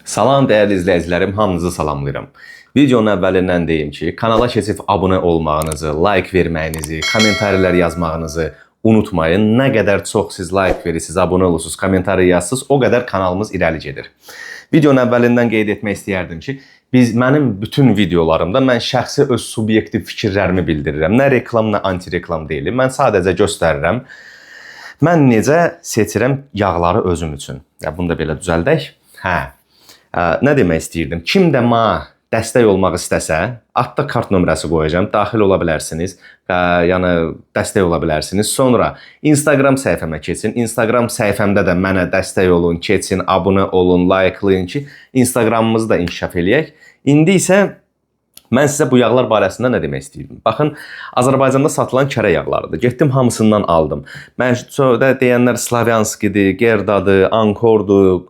Salam dəyərli izləyicilərim, hamınızı salamlayıram. Videonun əvvəlindən deyim ki, kanala keçib abunə olmağınızı, like verməyinizi, kommentarilər yazmağınızı unutmayın. Nə qədər çox siz like verirsiniz, abunə olursunuz, kommentar yazırsınız, o qədər kanalımız irəli gedir. Videonun əvvəlindən qeyd etmək istəyərdim ki, mənim bütün videolarımda mən şəxsi öz subyektiv fikirlərimi bildirirəm. Nə reklam, nə anti-reklam deyilim. Mən sadəcə göstərirəm. Mən necə seçirəm yağları özüm üçün. Bunu da belə düzəldək. Nə demək istəyirdim? Kim də mənə dəstək olmaq istəsə, altda kart nömrəsi qoyacağım, daxil ola bilərsiniz, yəni dəstək ola bilərsiniz. Sonra Instagram səhifəmə keçin. Instagram səhifəmdə də mənə dəstək olun, keçin, abunə olun, likelayın ki, Instagramımızı da inkişaf eləyək. İndi isə mən sizə bu yağlar barəsində nə demək istəyirdim? Baxın, Azərbaycanda satılan kərə yağlarıdır. Getdim hamısından aldım. Mən deyənlər Slavyanskidir, Gerdadır, Ankordur,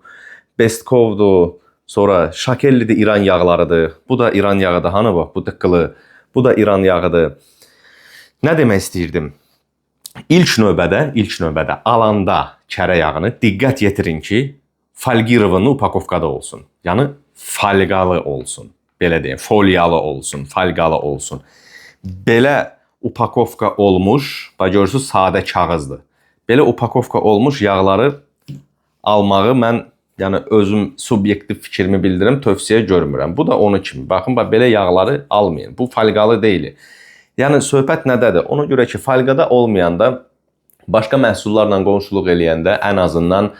Bestkovdur. Sonra şakellidir, İran yağlarıdır. Bu da İran yağıdır. Hanı bax, bu dıqqılı. Bu da İran yağıdır. Nə demək istəyirdim? İlk növbədə alanda kərə yağını diqqət yetirin ki, falgirovani upakovkada olsun. Yəni falqalı olsun. Belə deyim, folyalı olsun, falqalı olsun. Belə upakovka olmuş, görürsünüz, sadə kağızdır. Belə upakovka olmuş yağları almağı mən özüm subyektiv fikrimi bildirim, tövsiyə görmürəm. Bu da onu kimi. Baxın, belə yağları almayın. Bu falqalı deyil. Yəni, söhbət nədədir? Ona görə ki, falqada olmayanda, başqa məhsullarla qonşuluq eləyəndə ən azından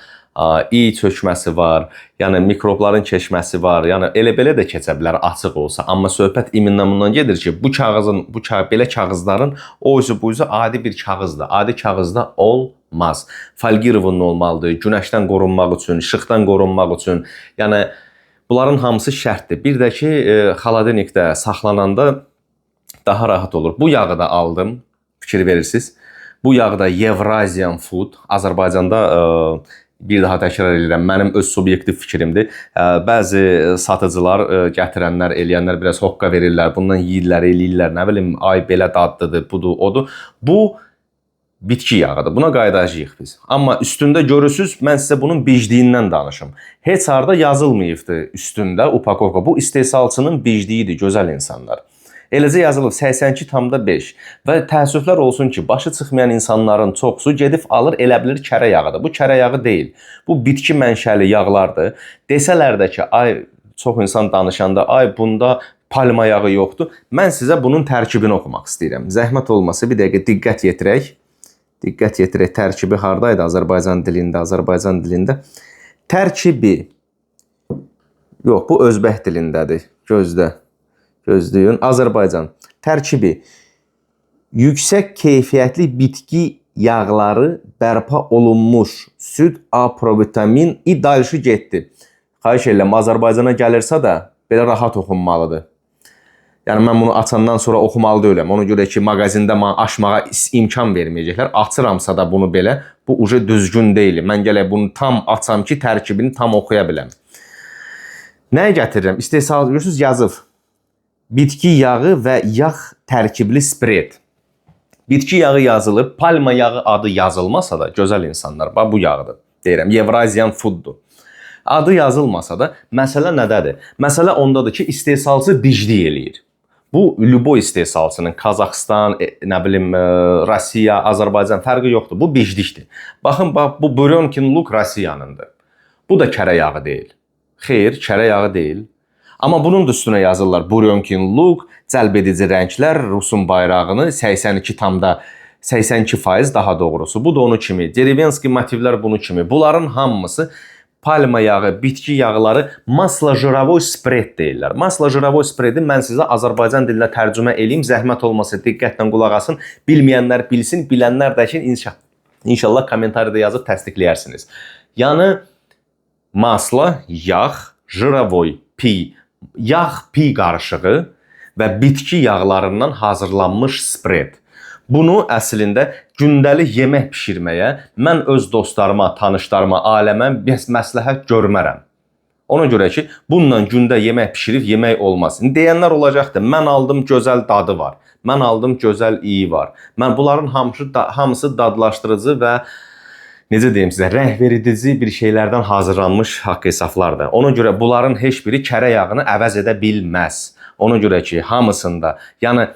iyi çökməsi var, yəni mikrobların keçməsi var, yəni elə-belə də keçə bilər açıq olsa. Amma söhbət iminlə gedir ki, belə kağızların o üzü bu üzü adi bir kağızdır. Adi kağızda olmaz. Falgirovun olmalıdır, günəşdən qorunmaq üçün, işıqdan qorunmaq üçün. Yəni, bunların hamısı şərtdir. Bir də ki, xaladenikdə saxlananda daha rahat olur. Bu yağı da aldım, fikir verirsiniz. Bu yağı da Eurasian Food, Azərbaycanda bir daha təkrar edirəm, mənim öz subyektiv fikrimdir. Bəzi satıcılar, gətirənlər, eləyənlər biraz hoqqa verirlər, bundan yiyirlər, eləyirlər, nə bilim, ay belə dadlıdır, budur, odur. Bu bitki yağıdır, buna qaydacağıq biz. Amma üstündə görürsünüz, mən sizə bunun bicdiyindən danışım. Heç harda yazılmayıbdır üstündə upakovka. Bu istehsalçının bicdiyidir, gözəl insanlar. Eləcə yazılıb 82,5 və təəssüflər olsun ki, başı çıxmayan insanların çoxsu gedib alır, elə bilir kərə yağıdır. Bu kərə yağı deyil. Bu bitki mənşəli yağlardır. Desələr də ki, çox insan danışanda, bunda palma yağı yoxdur. Mən sizə bunun tərkibini oxumaq istəyirəm. Zəhmət olmasa bir dəqiqə diqqət yetirək. Diqqət yetirək, tərkibi haradaydı Azərbaycan dilində? Tərkibi, yox, bu özbək dilindədir, gözləyin. Azərbaycan. Tərkibi. Yüksək keyfiyyətli bitki yağları bərpa olunmuş süd, provitamin, dalşı getdi. Xahiş edirəm, Azərbaycana gəlirsə də belə rahat oxunmalıdır. Yəni, mən bunu açandan sonra oxumalı deyiləm. Ona görə ki, mağazində açmağa imkan verməyəcəklər. Açıramsa da bunu belə, bu uca düzgün deyil. Mən gələk bunu tam açam ki, tərkibini tam oxuya biləm. Nəyə gətirirəm? İstehsal, görürsünüz, yazıb. Bitki yağı və yağ tərkibli spread. Bitki yağı yazılıb, palma yağı adı yazılmasa da, gözəl insanlar, bu yağdır, deyirəm, Eurasian Fooddur. Adı yazılmasa da, məsələ nədədir? Məsələ ondadır ki, istehsalçı biclik eləyir. Bu, lüboy istehsalçının, Qazaxıstan, Rusiya, Azərbaycan fərqi yoxdur, bu biclikdir. Baxın, bu Buryokin Luk Rusiyanındır. Bu da kərə yağı deyil. Xeyr, kərə yağı deyil. Amma bunun da üstünə yazırlar Buryokin Luk, cəlb edici rənglər, Rusun bayrağını 82% daha doğrusu. Bu da onu kimi, Derevenski motivlər bunu kimi. Bunların hamısı palma yağı, bitki yağları masla-jıravoy spread deyirlər. Masla-jıravoy spreadi mən sizə Azərbaycan dilinə tərcümə eləyim, zəhmət olmasa diqqətlə qulaq asın, bilməyənlər bilsin, bilənlər də ki, inşallah kommentariyada yazıb təsdiqləyərsiniz. Yəni, masla, yağ, jıravoy, yağ-pi qarışığı və bitki yağlarından hazırlanmış spread. Bunu əslində gündəlik yemək pişirməyə mən öz dostlarıma, tanışlarıma, aləmə məsləhət görmərəm. Ona görə ki, bununla gündə yemək pişirib yemək olmaz. Deyənlər olacaqdır, mən aldım gözəl dadı var, mən aldım gözəl iyi var. Bunların hamısı dadlaşdırıcı və necə deyim sizə, rəhveridici bir şeylərdən hazırlanmış haqq hesablardır. Ona görə bunların heç biri kərə yağını əvəz edə bilməz. Ona görə ki, hamısında, yəni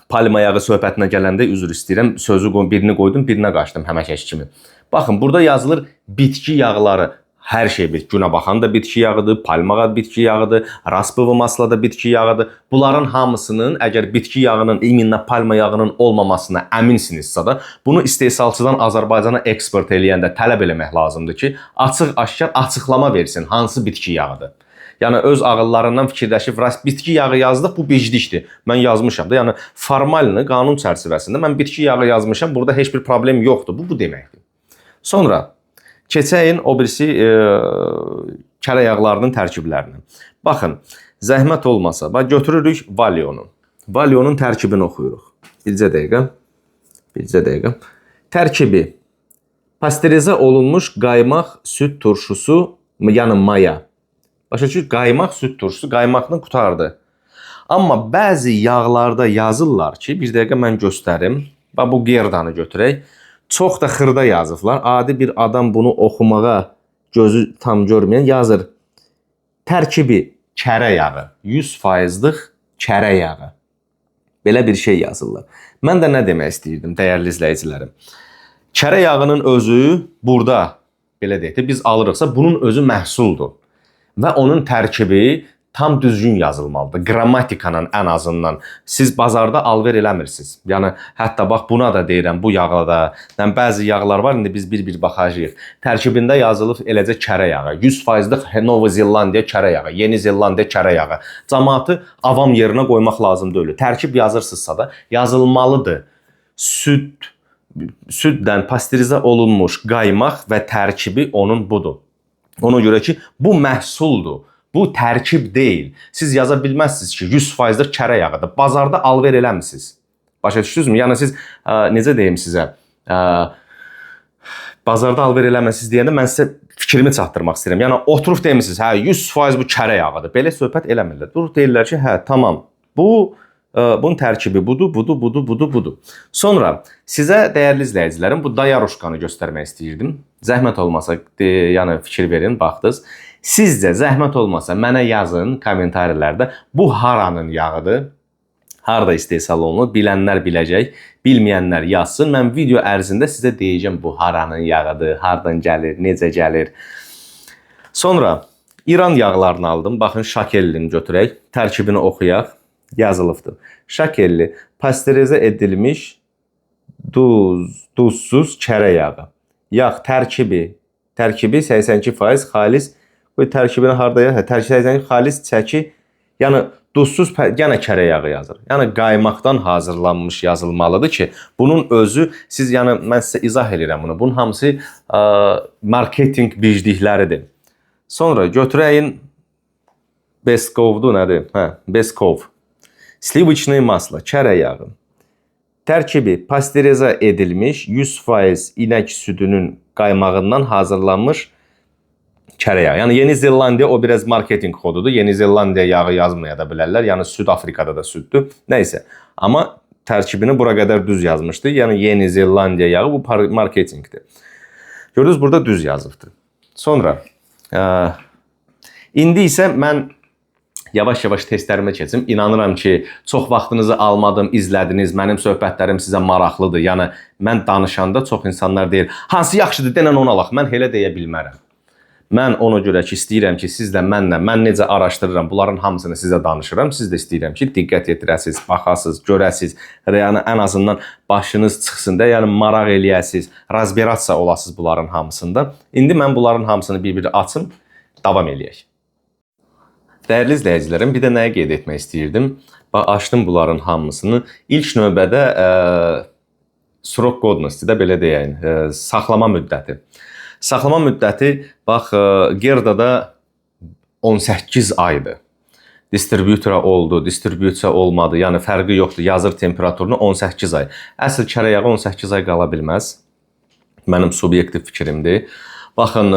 palma yağı söhbətinə gələndə üzr istəyirəm, sözü birini qoydum, birinə qaçdım həməkəş kimi. Baxın, burada yazılır bitki yağları. Hər şey günə baxan da bitki yağıdır, palma bitki yağıdır, raspovo masla da bitki yağıdır. Bunların hamısının əgər bitki yağının, iminlə palma yağının olmamasına əminsinizsə da, bunu istehsalçıdan Azərbaycana eksport eləyəndə tələb eləmək lazımdır ki, açıq-aşkar açıqlama versin, hansı bitki yağıdır. Yəni öz ağıllarından fikirləşib bitki yağı yazdıq, bu biclikdir. Mən yazmışam da, yəni formalını qanun çərçivəsində mən bitki yağı yazmışam, burada heç bir problem yoxdur. Bu deməkdir. Sonra keçəyin o birisi kərə yağlarının tərkiblərini. Baxın, zəhmət olmasa, götürürük Valionu. Valionun tərkibini oxuyuruq. Bircə dəqiqə. Tərkibi: pasterize olunmuş qaymaq, süd turşusu, yəni maya. Başa düşün, qaymaq, süd turşusu, qaymaqdan qutardı. Amma bəzi yağlarda yazırlar ki, bir dəqiqə mən göstərim. Bu gerdanı götürək. Çox da xırda yazıblar. Adi bir adam bunu oxumağa gözü tam görməyən yazır. Tərkibi kərə yağı, 100%'lıq kərə yağı. Belə bir şey yazırlar. Mən də nə demək istəyirdim, dəyərli izləyicilərim? Kərə yağının özü burada, belə deyək də, biz alırıqsa bunun özü məhsuldur. Və onun tərkibi tam düzgün yazılmalıdır. Qrammatikanın ən azından. Siz bazarda alver eləmirsiniz. Yəni, hətta bax buna da deyirəm, bu yağa da. Yəni, bəzi yağlar var, indi biz bir-bir baxacağıq. Tərkibində yazılıb eləcə kərə yağı. 100%'lıq Nova Zelandiya kərə yağı, Yeni Zelandiya kərə yağı. Cəmaatı avam yerinə qoymaq lazım deyil. Tərkib yazırsınızsa da yazılmalıdır. Süddən pasterize olunmuş qaymaq və tərkibi onun budur. Ona görə ki, bu məhsuldur. Bu tərkib deyil. Siz yaza bilməzsiniz ki, 100%'lik kərə yağıdır. Bazarda alver eləmişsiniz. Başa düşdünüzmü? Yəni siz, necə deyim sizə, bazarda alver eləmişsiniz deyəndə mən sizə fikrimi çatdırmaq istəyirəm. Yəni oturub demişsiniz, 100% bu kərə yağıdır. Belə söhbət eləmirlər. Durub deyirlər ki, tamam. Bunun tərkibi budur. Sonra sizə, dəyərli izləyicilərim, bu dayaruşkanı göstərmək istəyirdim. Zəhmət olmasa, yəni fikir verin, baxdınız. Sizcə zəhmət olmasa mənə yazın komentarlərdə, bu haranın yağıdır, harada istehsal olunur, bilənlər biləcək, bilməyənlər yazsın. Mən video ərzində sizə deyəcəm bu haranın yağıdır, hardan gəlir, necə gəlir. Sonra İran yağlarını aldım. Baxın, şakellini götürək, tərkibini oxuyaq, yazılıbdır. Şakelli, pasterize edilmiş duzsuz kərə yağı. Yağ tərkibi 82% xalis. Bu tərkibini hardaya? Tərkibini xalis çəki, yəni duzsuz yenə kərə yağı yazır. Yəni qaymaqdan hazırlanmış yazılmalıdır ki, bunun özü, siz, yəni mən sizə izah edirəm bunu. Bunun hamısı marketing biclikləridir. Sonra götürəyin Beskov'dur, nədir? Beskov. Sliviçli masla, kərə yağı. Tərkibi pasterize edilmiş 100% inək südünün qaymağından hazırlanmış kərə yağı. Yəni Yeni Zelandiya o biraz marketing kodudur. Yeni Zelandiya yağı yazmaya da bilərlər. Yəni Süd Afrikada da süddür. Nəysə. Amma tərkibini bura qədər düz yazmışdı. Yəni Yeni Zelandiya yağı bu marketingdir. Gördünüz, burada düz yazıbdır. Sonra indi isə mən yavaş-yavaş testlərimə keçim. İnanıram ki, çox vaxtınızı almadım, izlədiniz. Mənim söhbətlərim sizə maraqlıdır. Yəni mən danışanda çox insanlar deyir, hansı yaxşıdır, denən onu alaq. Mən elə deyə bilmərəm. Mən ona görə ki, istəyirəm ki, siz də mənlə, mən necə araşdırıram, bunların hamısını sizə danışıram. Siz də istəyirəm ki, diqqət yetirəsiniz, baxasınız, görəsiniz. Yəni ən azından başınız çıxsın da, yəni maraq eləyəsiniz, razberasiya olasınız bunların hamısında. İndi mən bunların hamısını bir-bir açım, davam eləyək. Dəyərli izləyicilərim, bir də nəyə qeyd etmək istəyirdim? Açdım bunların hamısını. İlk növbədə srok godnosti də belə deyək, saxlama müddəti. Saxlama müddəti, bax, Gerdada 18 aydır. Distributora oldu, distribusiya olmadı, yəni fərqi yoxdur, yazır temperaturunu 18 ay. Əsl kərə yağı 18 ay qala bilməz. Mənim subyektiv fikrimdir. Baxın,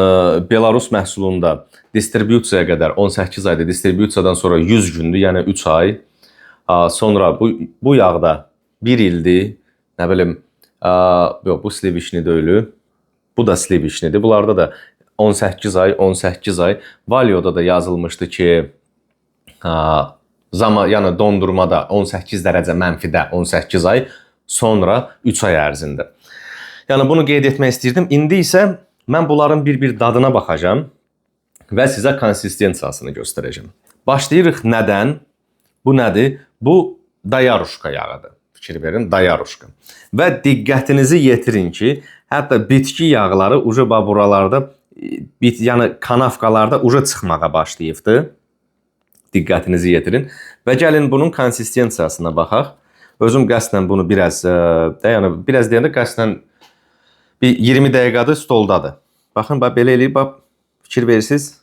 Belarus məhsulunda distribusiyaya qədər 18 aydır, distribusiyadan sonra 100 gündür, yəni 3 ay. Sonra bu yağda 1 ildir, nə bilim, yox, bu sliviçni deyil. Bu da sliviçnidir. Bunlarda da 18 ay, 18 ay. Valio'da da yazılmışdı ki, yəni dondurmada 18 dərəcə mənfidə 18 ay, sonra 3 ay ərzində. Yəni bunu qeyd etmək istəyirdim. İndi isə mən bunların bir dadına baxacağam və sizə konsistensiyasını göstərəcəm. Başlayırıq nədən? Bu nədir? Bu dayaruşka yağıdır. Fikir verin, dayaruşka. Və diqqətinizi yetirin ki, hətta bitki yağları uca buralarda, yəni kanavkalarda uca çıxmağa başlayıbdır. Diqqətinizi yetirin. Və gəlin bunun konsistensiyasına baxaq. Özüm qəsdən bunu biraz deyəndə qəsdən bir 20 dəqiqədir stoldadır. Baxın, belə eləyib, fikir verirsiniz.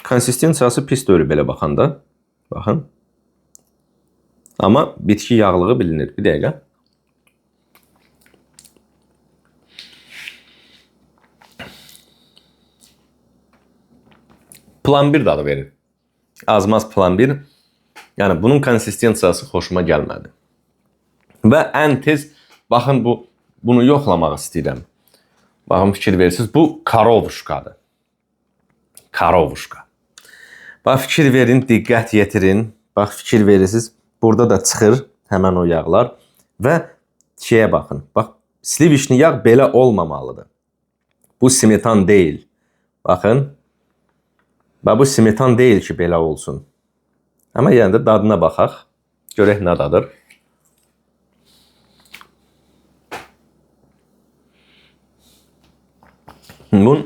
Konsistensiyası pis deyil belə baxanda. Baxın. Amma bitki yağlığı bilinir. Bir dəqiqə. Plambir dadı verir. Azmaz plambir. Yəni bunun konsistensiyası xoşuma gəlmədi. Və ən tez, baxın bunu yoxlamaq istəyirəm. Baxın, fikir verirsiniz. Bu karovuşkadır. Karovuşka. Bax, fikir verin, diqqət yetirin. Bax, fikir verirsiniz. Burada da çıxır həmən o yağlar. Və şeyə baxın. Bax, sliviçni yağ belə olmamalıdır. Bu smetan deyil. Baxın. Bax, bu smetan deyil ki, belə olsun. Amma yəni də dadına baxaq. Görək nə dadır. Bunun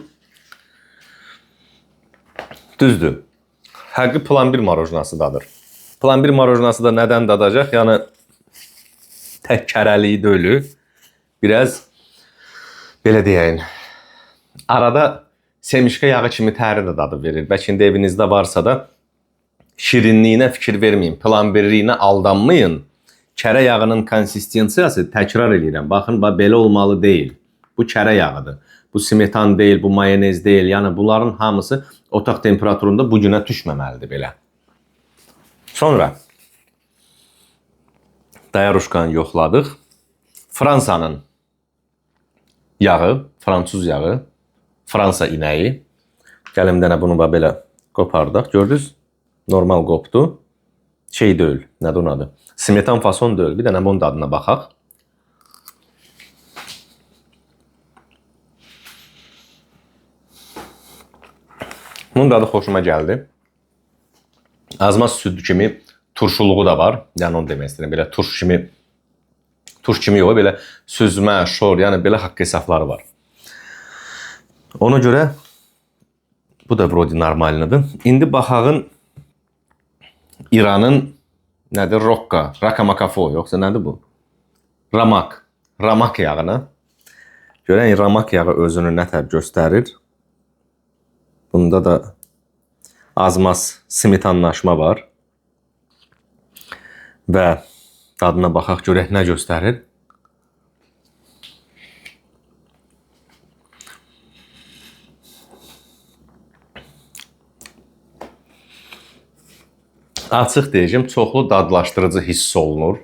düzdür. Həqiqi plambir marojnası dadır. Plambir marojnası da nədən dadacaq? Yəni tək kərəliyi deyil. Biraz belə deyəyin. Arada semişka yağı kimi təri də dadı verir. Bəlkə indi evinizdə varsa da şirinliyinə fikir verməyin. Plambirliyinə aldanmayın. Kərə yağının konsistensiyası, təkrar edirəm. Baxın, belə olmalı deyil. Bu kərə yağıdır. Bu smetan deyil, bu mayonez deyil. Yəni bunların hamısı otaq temperaturunda bu günə düşməməlidir belə. Sonra dayaruşkanı yoxladıq. Fransanın yağı, fransız yağı, Fransa inəyi. Gəlim dənə bunu belə qopardaq. Gördünüz? Normal qopdu. Şey deyil, nədir onun adı? Smetan fason deyil. Bir dənə bunun dadına baxaq. Bunun dadı xoşuma gəldi. Azmaz süd kimi turşuluğu da var. Yəni onu demək istəyirəm. Belə turş kimi yox, belə süzmə, şor, yəni belə haqq hesabları var. Ona görə bu da vrodi normalıdır. İndi baxağın İranın nədir? Raka makafo, yoxsa nədir bu? Ramak yağına. Görən ramak yağı özünü nətər göstərir. Bunda da azmaz smetanlaşma var. Və dadına baxaq, görək nə göstərir. Açıq deyəcəm, çoxlu dadlaşdırıcı hiss olunur.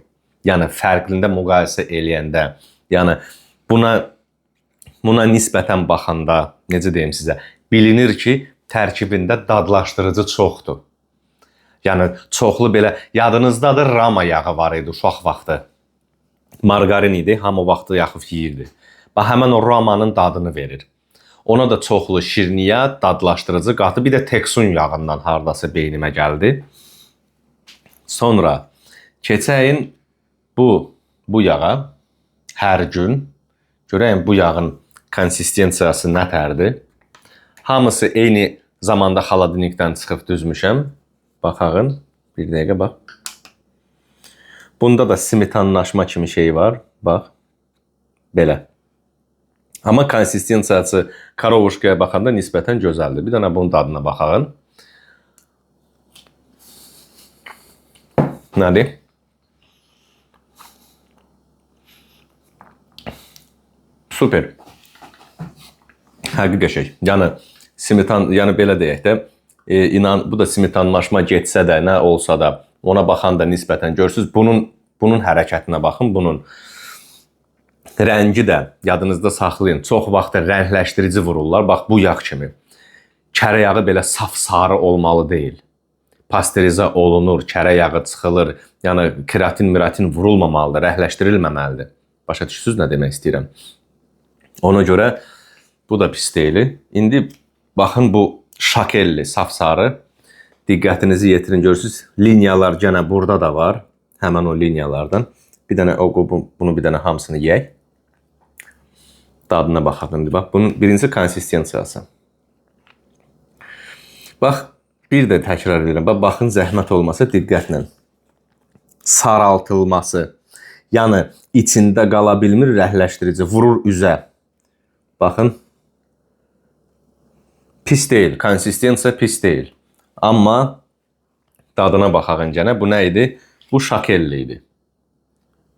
Yəni fərqlində müqayisə eləyəndə, yəni buna nisbətən baxanda, necə deyim sizə, bilinir ki, tərkibində dadlaşdırıcı çoxdur. Yəni çoxlu belə, yadınızdadır, rama yağı var idi uşaq vaxtı. Margarin idi, hamı vaxtı yaxıb yeyirdi. Bax, həmən o ramanın dadını verir. Ona da çoxlu şirniyyat, dadlaşdırıcı qatı, bir də teksun yağından hardasa beynimə gəldi. Sonra keçəyin bu yağa hər gün görəyim bu yağın konsistensiyası nətərdir. Hamısı eyni zamanda xaladilnikdən çıxıb düzmüşəm. Baxağın, bir dəqiqə bax. Bunda da smetanlaşma kimi şey var. Bax, belə. Amma konsistensiyası karovuşkaya baxanda nisbətən gözəldir. Bir dənə bunun dadına baxağın. Nədir? Super. Həqiqi qəşəng. Yəni belə deyək də, bu da smetanlaşma getsə də, nə olsa da, ona baxan da nisbətən görürsünüz. Bunun hərəkətinə baxın, bunun. Rəngi də yadınızda saxlayın. Çox vaxt rəngləşdirici vururlar. Bax bu yağ kimi. Kərə yağı belə saf sarı olmalı deyil. Pasterizə olunur, kərə yağı çıxılır. Yəni kreatin, miratin vurulmamalıdır, rəngləşdirilməməlidir. Başa düşürsünüz nə demək istəyirəm? Ona görə bu da pis deyil. İndi baxın bu şakelli, saf sarı. Diqqətinizi yetirin, görürsünüz. Liniyalar gənə burada da var. Həmən o liniyalardan. Bir dənə bunu bir dənə hamısını yeyək. Dadına baxaq indi bax. Bunun birinci konsistensiyası. Bax, bir də təkrar edirəm. Bax, baxın zəhmət olmasa diqqətlə. Saraltılması. Yəni içində qala bilmir, rəhləşdirici vurur üzə. Baxın. Pis deyil, konsistensiya pis deyil. Amma dadına baxaq öncənə. Bu nə idi? Bu şakelli idi.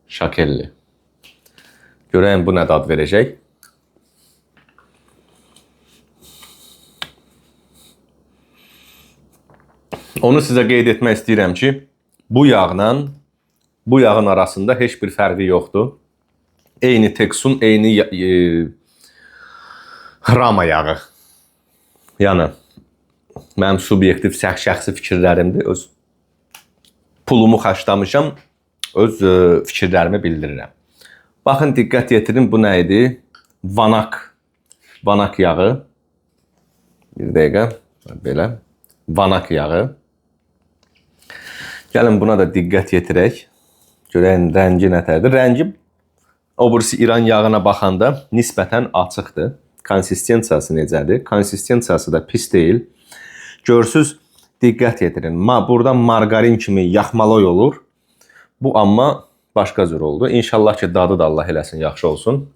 Şakelli. Görəyim bu nə dad verəcək. Onu sizə qeyd etmək istəyirəm ki, bu yağla bu yağın arasında heç bir fərqi yoxdur. Eyni teksun, eyni rama yağı. Yəni, mənim subyektiv şəxsi fikirlərimdir. Öz pulumu xərclamışam, öz fikirlərimi bildirirəm. Baxın, diqqət yetirin, bu nə idi? Vanak yağı. Bir dəqiqə, belə. Vanak yağı. Gəlin buna da diqqət yetirək. Görəyin rəngi nətərdir? Rəngi o birisi İran yağına baxanda nisbətən açıqdır. Konsistensiyası necədir? Konsistensiyası da pis deyil. Görsüz, diqqət yetirin. Burada margarin kimi yaxmaloy olur. Bu amma başqa cür oldu. İnşallah ki, dadı da Allah eləsin, yaxşı olsun.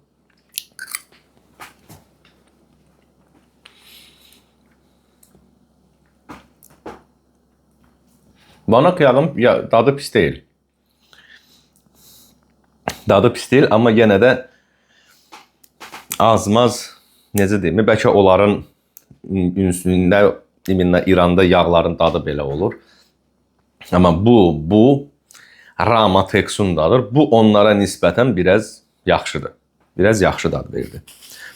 Vanak yağım dadı pis deyil. Dadı pis deyil, amma yenə də azmaz, necə deyim, bəlkə onların ünsünündə, İranda yağların dadı belə olur. Amma bu rama teksundadır. Bu onlara nisbətən biraz yaxşıdır. Biraz yaxşı dad verdi.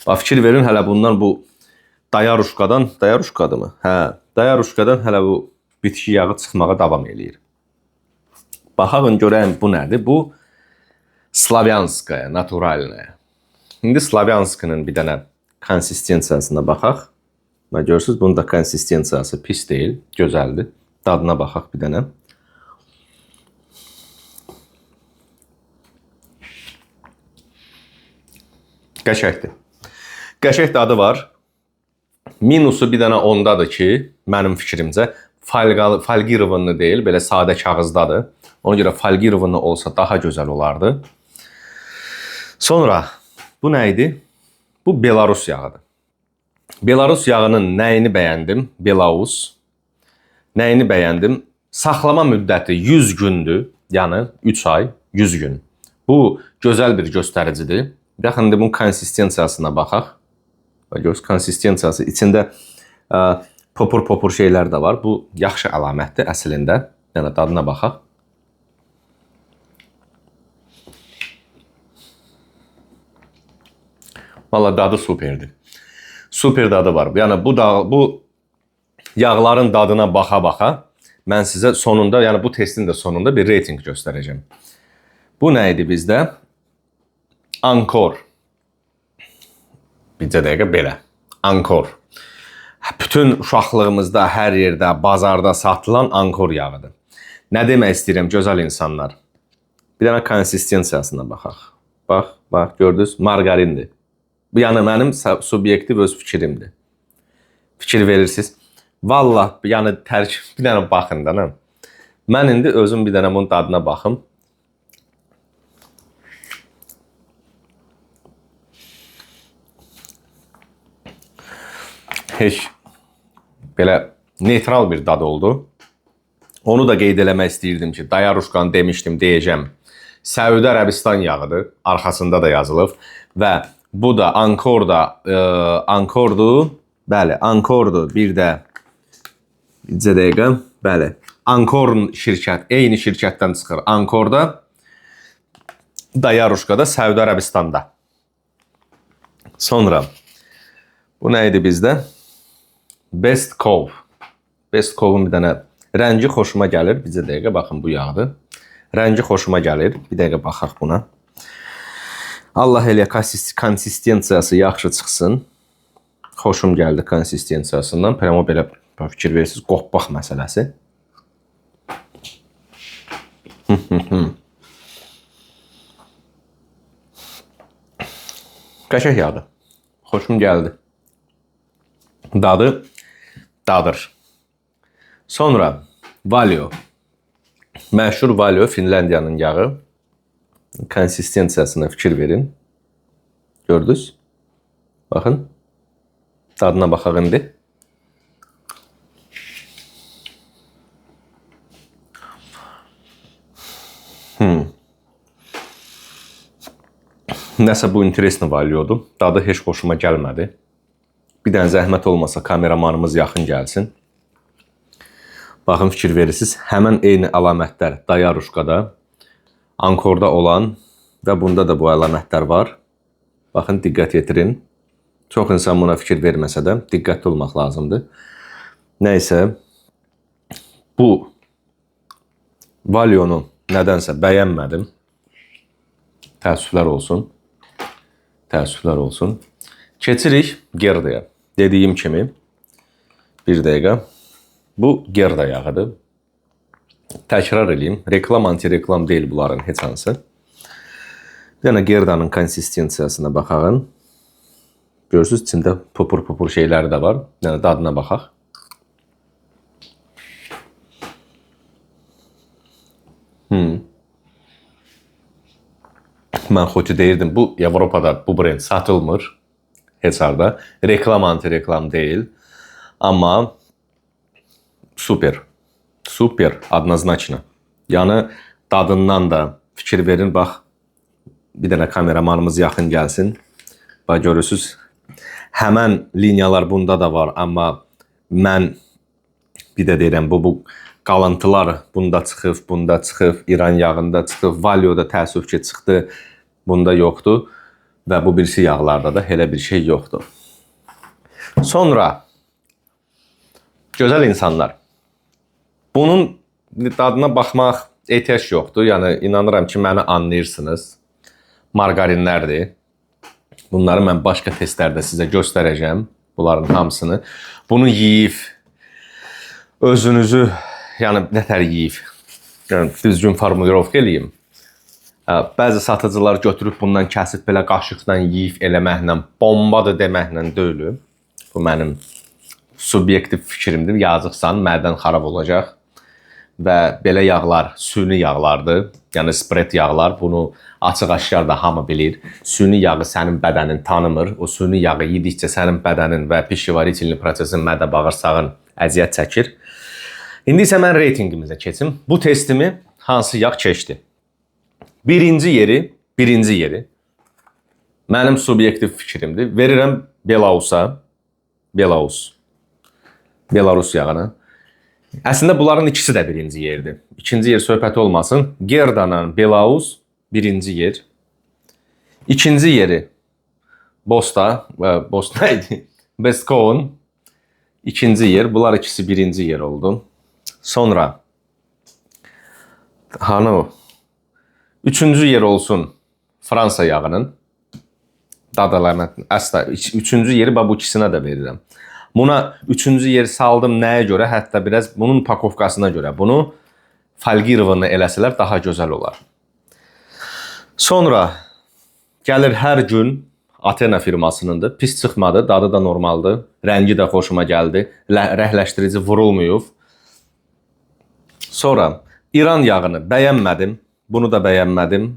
Bax, fikir verin, hələ bundan bu dayaruşkadır mı? Hə, dayaruşkadan hələ bu bitki yağı çıxmağa davam eləyir. Baxın, görəyim bu nədir? Bu slavyanskaya, naturalnaya. İndi slavyanskının bir dənə konsistensiyasına baxaq. Görürsünüz, bunun da konsistensiyası pis deyil, gözəldir. Dadına baxaq bir dənə. Qəşəkdir. Qəşək dadı var. Minusu bir dənə ondadır ki, mənim fikrimcə, falgirovanlı deyil, belə sadə kağızdadır. Ona görə falgirovanlı olsa daha gözəl olardı. Sonra, bu nə idi? Bu Belarus yağıdır. Belarus yağının nəyini bəyəndim? Belarus. Nəyini bəyəndim? Saxlama müddəti 100 gündür. Yəni 3 ay, 100 gün. Bu gözəl bir göstəricidir. Baxın, bunun konsistensiyasına baxaq. Görürsünüz, konsistensiyası içində popur şeylər də var. Bu yaxşı əlamətdir əslində. Yəni dadına baxaq. Vallahi dadı superdir. Super dadı var. Yəni bu yağların dadına baxa-baxa mən sizə sonunda, yəni bu testin də sonunda bir reyting göstərəcəm. Bu nə idi bizdə? Ankor. Bircə dəqiqə belə. Ankor. Bütün uşaqlığımızda, hər yerdə, bazarda satılan ankor yağıdır. Nə demək istəyirəm, gözəl insanlar? Bir dənə konsistensiyasına baxaq. Bax, gördünüz, margarindir. Bu yəni mənim subyektiv öz fikrimdir. Fikir verirsiniz. Vallah, yəni tərkib, bir dənə baxın da. Mən indi özüm bir dənə bunun dadına baxım. Heç belə neytral bir dad oldu. Onu da qeyd eləmək istəyirdim ki, dayaruşkan demişdim, deyəcəm. Səudi Ərəbistan yağıdır, arxasında da yazılıb və bu da Ankordur. Bəli, Ankordur. Bir də bircə dəqiqə. Bəli. Ankorun şirkət, eyni şirkətdən çıxır. Ankorda, Dayaruşkada, Səudi Ərəbistanda. Sonra bu nə idi bizdə? Best Cove. Best Cove'un bir dənə rəngi xoşuma gəlir. Bizə dəqiqə baxın bu yağdır. Rəngi xoşuma gəlir. Bir dəqiqə baxaq buna. Allah elə konsistensiyası yaxşı çıxsın. Xoşum gəldi konsistensiyasından. Pramo belə fikir verirsiniz. Qopbaq məsələsi. Qəşəng yağdır. Xoşum gəldi. Dadır. Sonra Valio. Məşhur Valio, Finlandiyanın yağı. Konsistensiyasına fikir verin. Gördünüz? Baxın. Dadına baxaq indi. Nəsə bu interesli Valio'dur. Dadı heç xoşuma gəlmədi. Bir dənə zəhmət olmasa kameramanımız yaxın gəlsin. Baxın, fikir verirsiniz. Həmən eyni əlamətlər Dayaruşkada, Ankorda olan və bunda da bu əlamətlər var. Baxın, diqqət yetirin. Çox insan buna fikir verməsə də diqqətli olmaq lazımdır. Nəysə, bu Valio'nu nədənsə bəyənmədim. Təəssüflər olsun. Təəssüflər olsun. Keçirik Gerda'ya. Dediyim kimi, bir dəqiqə. Bu Gerda yağıdır. Təkrar edeyim. Reklam, anti-reklam deyil bunların heç hansı. Bir dənə Gerda'nın konsistensiyasına baxağın. Görürsünüz, içində pupur şeyləri də var. Yəni, dadına baxaq. Mən xoti deyirdim, bu Avropada bu brend satılmır. Heç harda. Reklam, anti-reklam deyil. Amma super. Super, adnaznaçna. Yəni, dadından da fikir verin. Bax, bir dənə kameramanımız yaxın gəlsin. Bax, görürsünüz. Həmən liniyalar bunda da var. Amma mən bir də deyirəm, bu qalıntılar bunda çıxıb, İran yağında çıxıb, Valio'da təəssüf ki çıxdı, bunda yoxdur. Və bu birisi yağlarda da elə bir şey yoxdur. Sonra, gözəl insanlar, bunun dadına baxmaq ehtiyac yoxdur. Yəni, inanıram ki, məni anlayırsınız. Margarinlərdir. Bunları mən başqa testlərdə sizə göstərəcəm. Bunların hamısını. Bunu yiyib, özünüzü, yəni nətər yiyib, yəni, düzgün formulirovka eləyim. Bəzi satıcılar götürüb bundan kəsib belə qaşıqla yiyib eləməklə, bombadır deməklə deyil. Bu mənim subyektiv fikrimdir. Yazıqsan, mədən xarab olacaq. Və belə yağlar süni yağlardır. Yəni spread yağlar. Bunu açıq-aşkar da hamı bilir. Süni yağı sənin bədənin tanımır. O süni yağı yedikcə sənin bədənin və pişivaritelli prosesin, mədə bağırsağın əziyyət çəkir. İndi isə mən reytingimizə keçim. Bu testimi hansı yağ keçdi? Birinci yeri mənim subyektiv fikrimdir. Verirəm Belausa. Belarus yağını. Əslində bunların ikisi də birinci yerdir. İkinci yer söhbəti olmasın. Gerda'nın Belaus birinci yer. İkinci yeri Bosta idi. Bestcove'un ikinci yer. Bunlar ikisi birinci yer oldu. Sonra hanı o? Üçüncü yer olsun Fransa yağının. Dadalarına əsla. Üçüncü yeri bu ikisinə də verirəm. Buna üçüncü yer saldım nəyə görə? Hətta biraz bunun pakovkasına görə. Bunu Falgirov'unu eləsələr daha gözəl olar. Sonra gəlir hər gün Athena firmasınındır. Pis çıxmadı, dadı da normaldır. Rəngi də xoşuma gəldi. Rəhləşdirici vurulmuyub. Sonra İran yağını bəyənmədim. Bunu da bəyənmədim.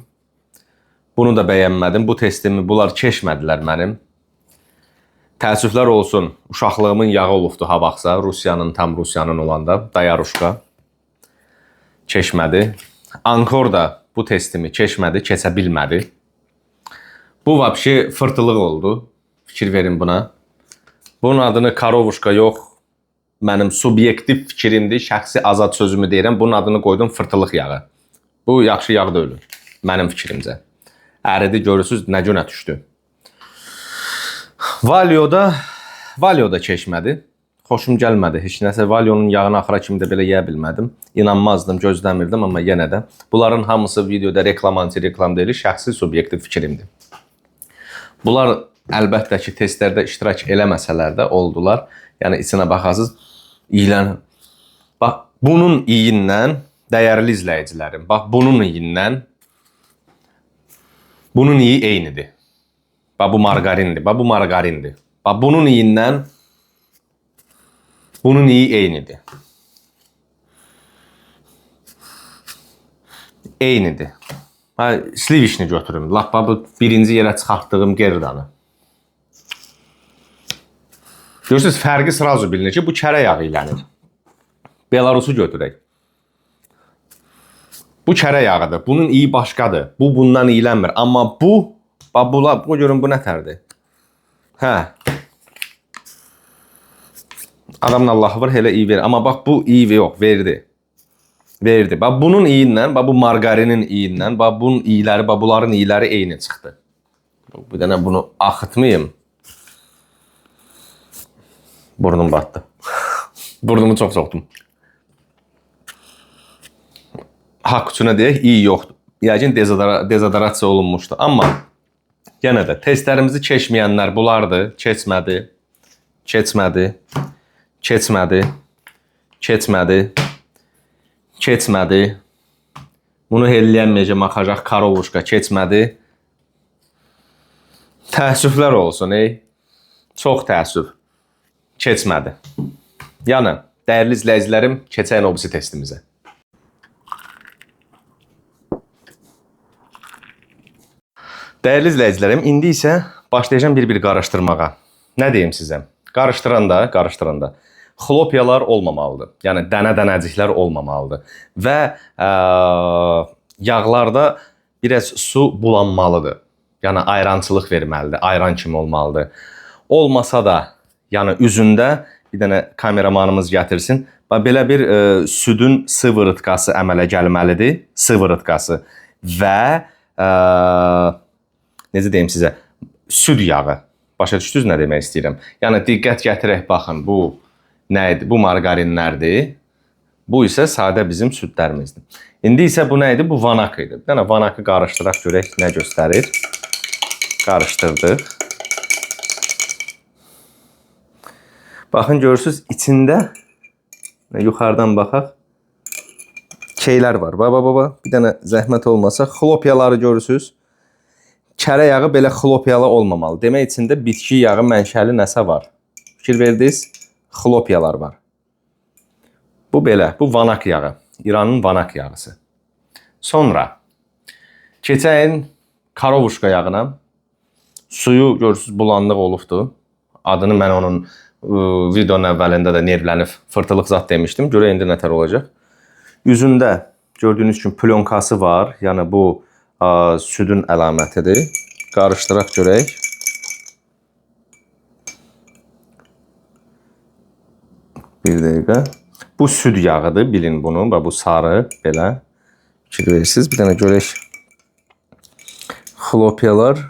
Bunu da bəyənmədim. Bu testimi bunlar keçmədilər mənim. Təəssüflər olsun. Uşaqlığımın yağı olubdu ha baxsa. Tam Rusiyanın olanda. Dayaruşka. Keçmədi. Ankor da bu testimi keçmədi. Keçə bilmədi. Bu vəbşi fırtılıq oldu. Fikir verin buna. Bunun adını Karovuşka yox. Mənim subyektiv fikrimdir. Şəxsi azad sözümü deyirəm. Bunun adını qoydum fırtılıq yağı. Bu yaxşı yağ deyil. Mənim fikrimcə. Əridi, görürsünüz, nə günə düşdü. Valioda keçmədi. Xoşum gəlmədi. Heç nəsə Valionun yağını axıra kimi də belə yeyə bilmədim. İnanmazdım, gözləmirdim, amma yenə də. Bunların hamısı videoda reklam deyil, şəxsi subyektiv fikrimdir. Bunlar əlbəttə ki, testlərdə iştirak eləməsələr də oldular. Yəni içinə baxasınız, iyilən. Bax, bunun iyindən, dəyərli izləyicilərim, bax, bunun iyindən, bunun iyi eynidir. Bax, bu margarindir, bax, bu margarindir. Bax, bunun iyindən, bunun iyi eynidir. Eynidir. Slivişni götürüm. Lap bu birinci yerə çıxartdığım gerdanı. Görürsünüz, fərqi sırazu bilinir ki, bu kərə yağı ilənir. Belarusu götürək. Bu kərə yağıdır. Bunun iyi başqadır. Bu bundan iyilənmir. Amma bu, bu görün, bu nətərdir? Hə. Adamın Allahı var, elə iyi verir. Amma bax, bu iyi yox, verdi. Verdi. Bax, bunun iyindən, bax, bu margarinin iyindən, bax, bunun iyiləri, bax, bunların iyiləri eyni çıxdı. Bir dənə bunu axıtmayayım. Burnum batdı. Burnumu çox soxdum. Haqq üçünə deyək, iyi yoxdur. Yəqin dezodrasiya olunmuşdu. Amma yenə də testlərimizi keçməyənlər bunlardır. Keçmədi. Keçmədi. Keçmədi. Keçmədi. Keçmədi. Bunu helləyənməyəcəm, axacaq karovuşka keçmədi. Təəssüflər olsun, Çox təəssüf. Keçmədi. Yəni, dəyərli izləyicilərim, keçək obisi testimizə. Dəyərli izləyicilərim, indi isə başlayacağım bir qarışdırmağa. Nə deyim sizə? Qarışdıranda, xlopiyalar olmamalıdır. Yəni, dənə-dənəciklər olmamalıdır. Və yağlarda biraz su bulanmalıdır. Yəni, ayrançılıq verməlidir, ayran kimi olmalıdır. Olmasa da, yəni üzündə bir dənə kameramanımız gətirsin. Belə bir südün sıvırıtqası əmələ gəlməlidir. Sıvırıtqası və necə deyim sizə, süd yağı. Başa düşdünüz nə demək istəyirəm? Yəni, diqqət gətirək, baxın, bu nə idi? Bu margarinlərdir. Bu isə sadə bizim südlərimizdir. İndi isə bu nə idi? Bu vanak idi. Bir dənə vanakı qarışdıraq, görək nə göstərir. Qarışdırdıq. Baxın, görürsünüz, içində, yuxarıdan baxaq, şeylər var. Bir dənə zəhmət olmasa, xlopiyaları görürsünüz. Kərə yağı belə xlopiyalı olmamalı. Demək, içində bitki yağı mənşəli nəsə var. Fikir verdiniz? Xlopiyalar var. Bu belə, bu vanak yağı. İranın vanak yağısı. Sonra, keçəyin karovuşka yağına. Suyu görürsünüz, bulanlıq olubdur. Adını mən onun videonun əvvəlində də nervlənib fırtılıq zat demişdim. Görə indi nətər olacaq. Üzündə gördüyünüz kimi plyonkası var. Yəni bu südün əlamətidir. Qarışdıraq görək. Bir dəqiqə. Bu süd yağıdır, bilin bunu. Bu sarı, belə. Fikir verirsiniz. Bir dənə görək. Xlopiyalar.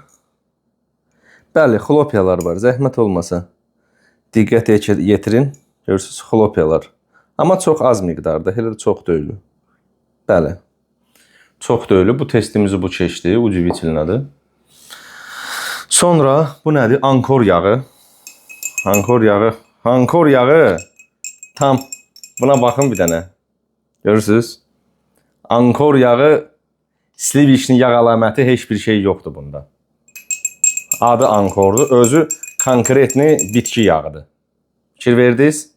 Bəli, xlopiyalar var. Zəhmət olmasa. Diqqət yetirin. Görürsünüz, xlopiyalar. Amma çox az miqdarda. Elə də çox deyil. Bəli. Çox deyil. Bu testimizi bu keçdi. Udivitelin adı. Sonra bu nədir? Ankor yağı. Ankor yağı. Ankor yağı. Tam. Buna baxın bir dənə. Görürsünüz? Ankor yağı, slivişni yağ əlaməti, heç bir şey yoxdur bunda. Adı ankordur. Özü konkretni bitki yağıdır. Fikir verdiniz?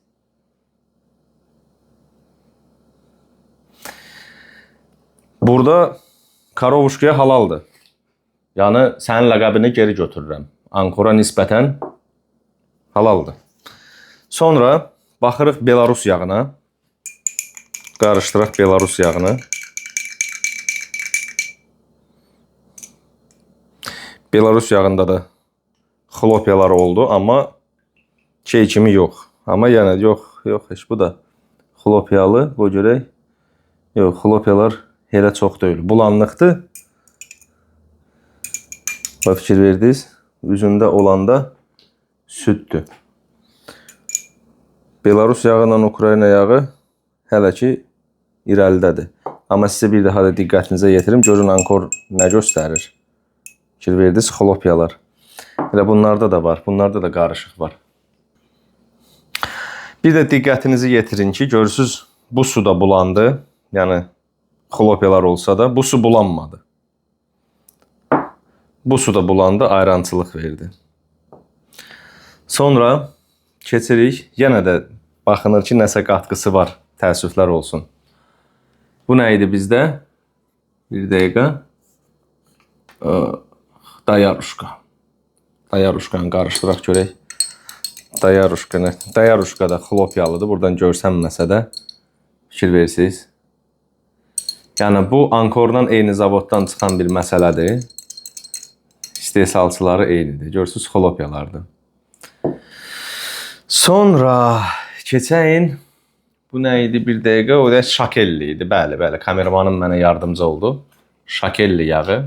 Burada karovuşkaya halaldır. Yəni, sənin ləqəbini geri götürürəm. Ankora nisbətən halaldır. Sonra baxırıq Belarus yağına. Qarışdıraq Belarus yağını. Belarus yağında da xlopiyalar oldu, amma şey kimi yox. Amma yəni yox, heç bu da xlopiyalı, bu görək. Yox, xlopiyalar elə çox deyil. Bulanlıqdır. Bax, fikir verdiniz. Üzündə olanda süddür. Belarus yağı ilə Ukrayna yağı hələ ki irəlidədir. Amma sizə bir daha da diqqətinizə yetirim. Görün ankor nə göstərir? Fikir verdiniz, xlopiyalar. Elə bunlarda da var. Bunlarda da qarışıq var. Bir də diqqətinizi yetirin ki, görürsüz bu su da bulandı. Yəni xlopiyalar olsa da bu su bulanmadı. Bu su da bulandı, ayrançılıq verdi. Sonra keçirik. Yenə də baxınır ki, nəsə qatqısı var. Təəssüflər olsun. Bu nə idi bizdə? Bir dəqiqə. Dayaruşka. Dayaruşkanı qarışdıraq görək. Dayaruşka da xlopiyalıdır. Buradan görsənməsə də fikir verirsiniz. Yəni bu ankordan eyni zavoddan çıxan bir məsələdir. İstehsalçıları eynidir. Görürsünüz xlopiyalardır. Sonra keçəyin. Bu nə idi? Bir dəqiqə. O da şakelli idi. Bəli, bəli. Kameramanım mənə yardımcı oldu. Şakelli yağı.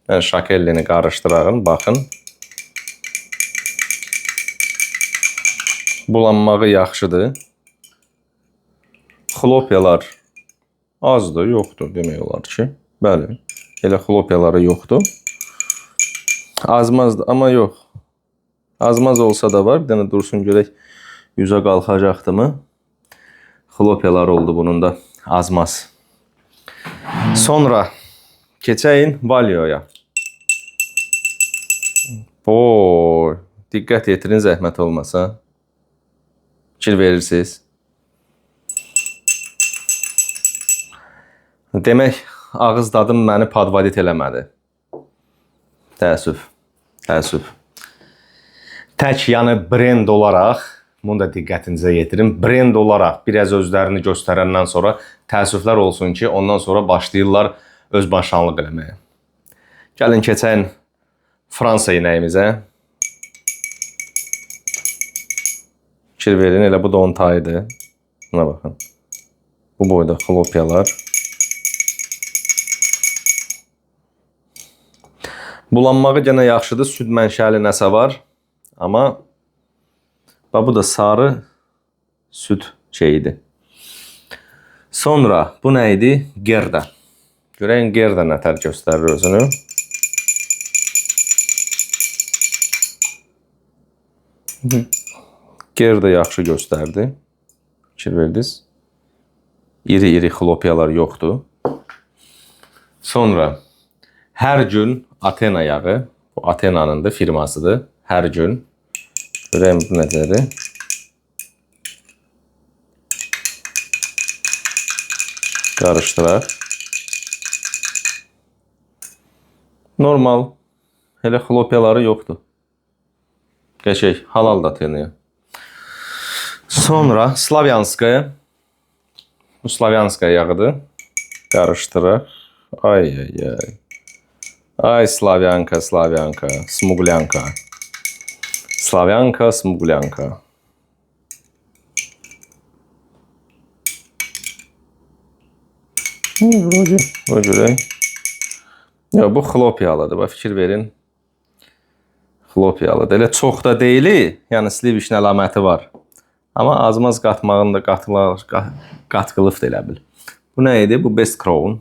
Mən şakellini qarışdırarım. Baxın. Bulanmağı yaxşıdır. Xlopiyalar azdır, yoxdur demək olar ki. Bəli. Elə xlopiyaları yoxdur. Azmazdır, amma yox. Azmaz olsa da var. Bir dənə dursun görək yüzə qalxacaqdımı? Xlopiyalar oldu bunun da azmaz. Sonra keçəyin Valioya. Oy, diqqət yetirin zəhmət olmasa. Fikir verirsiniz. Demək, ağız dadım məni padvadit eləmədi. Təəssüf. Təəssüf. Tək, yəni brend olaraq, bunu da diqqətinizə yetirin. Brend olaraq biraz özlərini göstərəndən sonra təəssüflər olsun ki, ondan sonra başlayırlar özbaşınlıq eləməyə. Gəlin keçən Fransa inəyimizə. Fikir verin, elə bu da onun tayıdır. Buna baxın. Bu boyda xlopiyalar. Bulanmağı gənə yaxşıdır, süd mənşəli nəsə var. Amma bu da sarı süd şeyidir. Sonra bu nə idi? Gerda. Görəyin Gerda nətər göstərir özünü. Gerda yaxşı göstərdi. Fikir verdiniz. İri-iri xlopiyalar yoxdur. Sonra hər gün Athena yağı, bu Athena'nın da firmasıdır. Hər gün. Görəyim bu necədir. Qarışdıraq. Normal. Elə xlopiyaları yoxdur. Qəşək, halal da Athena'ya. Sonra Slavyanskaya. Bu Slavyanskaya yağıdır. Qarışdıraq. Ay, ay, ay. Ay, Slavyanka, Slavyanka, Smugulyanka. Slavyanka, Smugulyanka. Vuracaq. O görək. Bu xlopiyalıdır. Fikir verin. Xlopiyalıdır. Elə çox da deyili. Yəni slivişin əlaməti var. Amma azmaz qatmağını da qatqılıqdır elə bil. Bu nə idi? Bu Best Crown.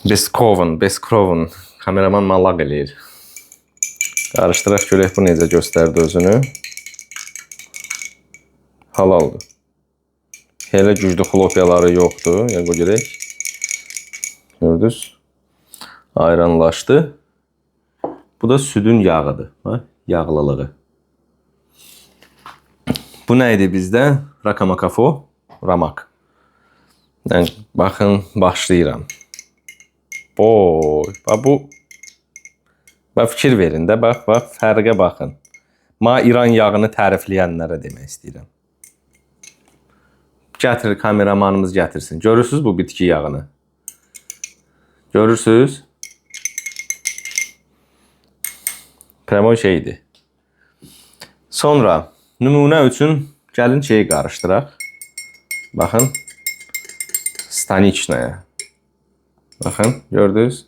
Beskroven. Kameraman mallaq eləyir. Qarışdıraq görək bu necə göstərdi özünü. Halaldır. Elə güclü xlopiyaları yoxdur. Yəni görək. Gördünüz? Ayranlaşdı. Bu da südün yağıdır. Yağlılığı. Bu nə idi bizdə? Rakamakafo. Ramak. Yəni, baxın, başlayıram. Boy, bu fikir verin də, bax, fərqə baxın. İran yağını tərifləyənlərə demək istəyirəm. Gətirir, kameramanımız gətirsin. Görürsünüz bu bitki yağını? Görürsünüz? Premo şeydir. Sonra nümunə üçün gəlin şeyi qarışdıraq. Baxın. Staniçnaya. Baxın, gördünüz?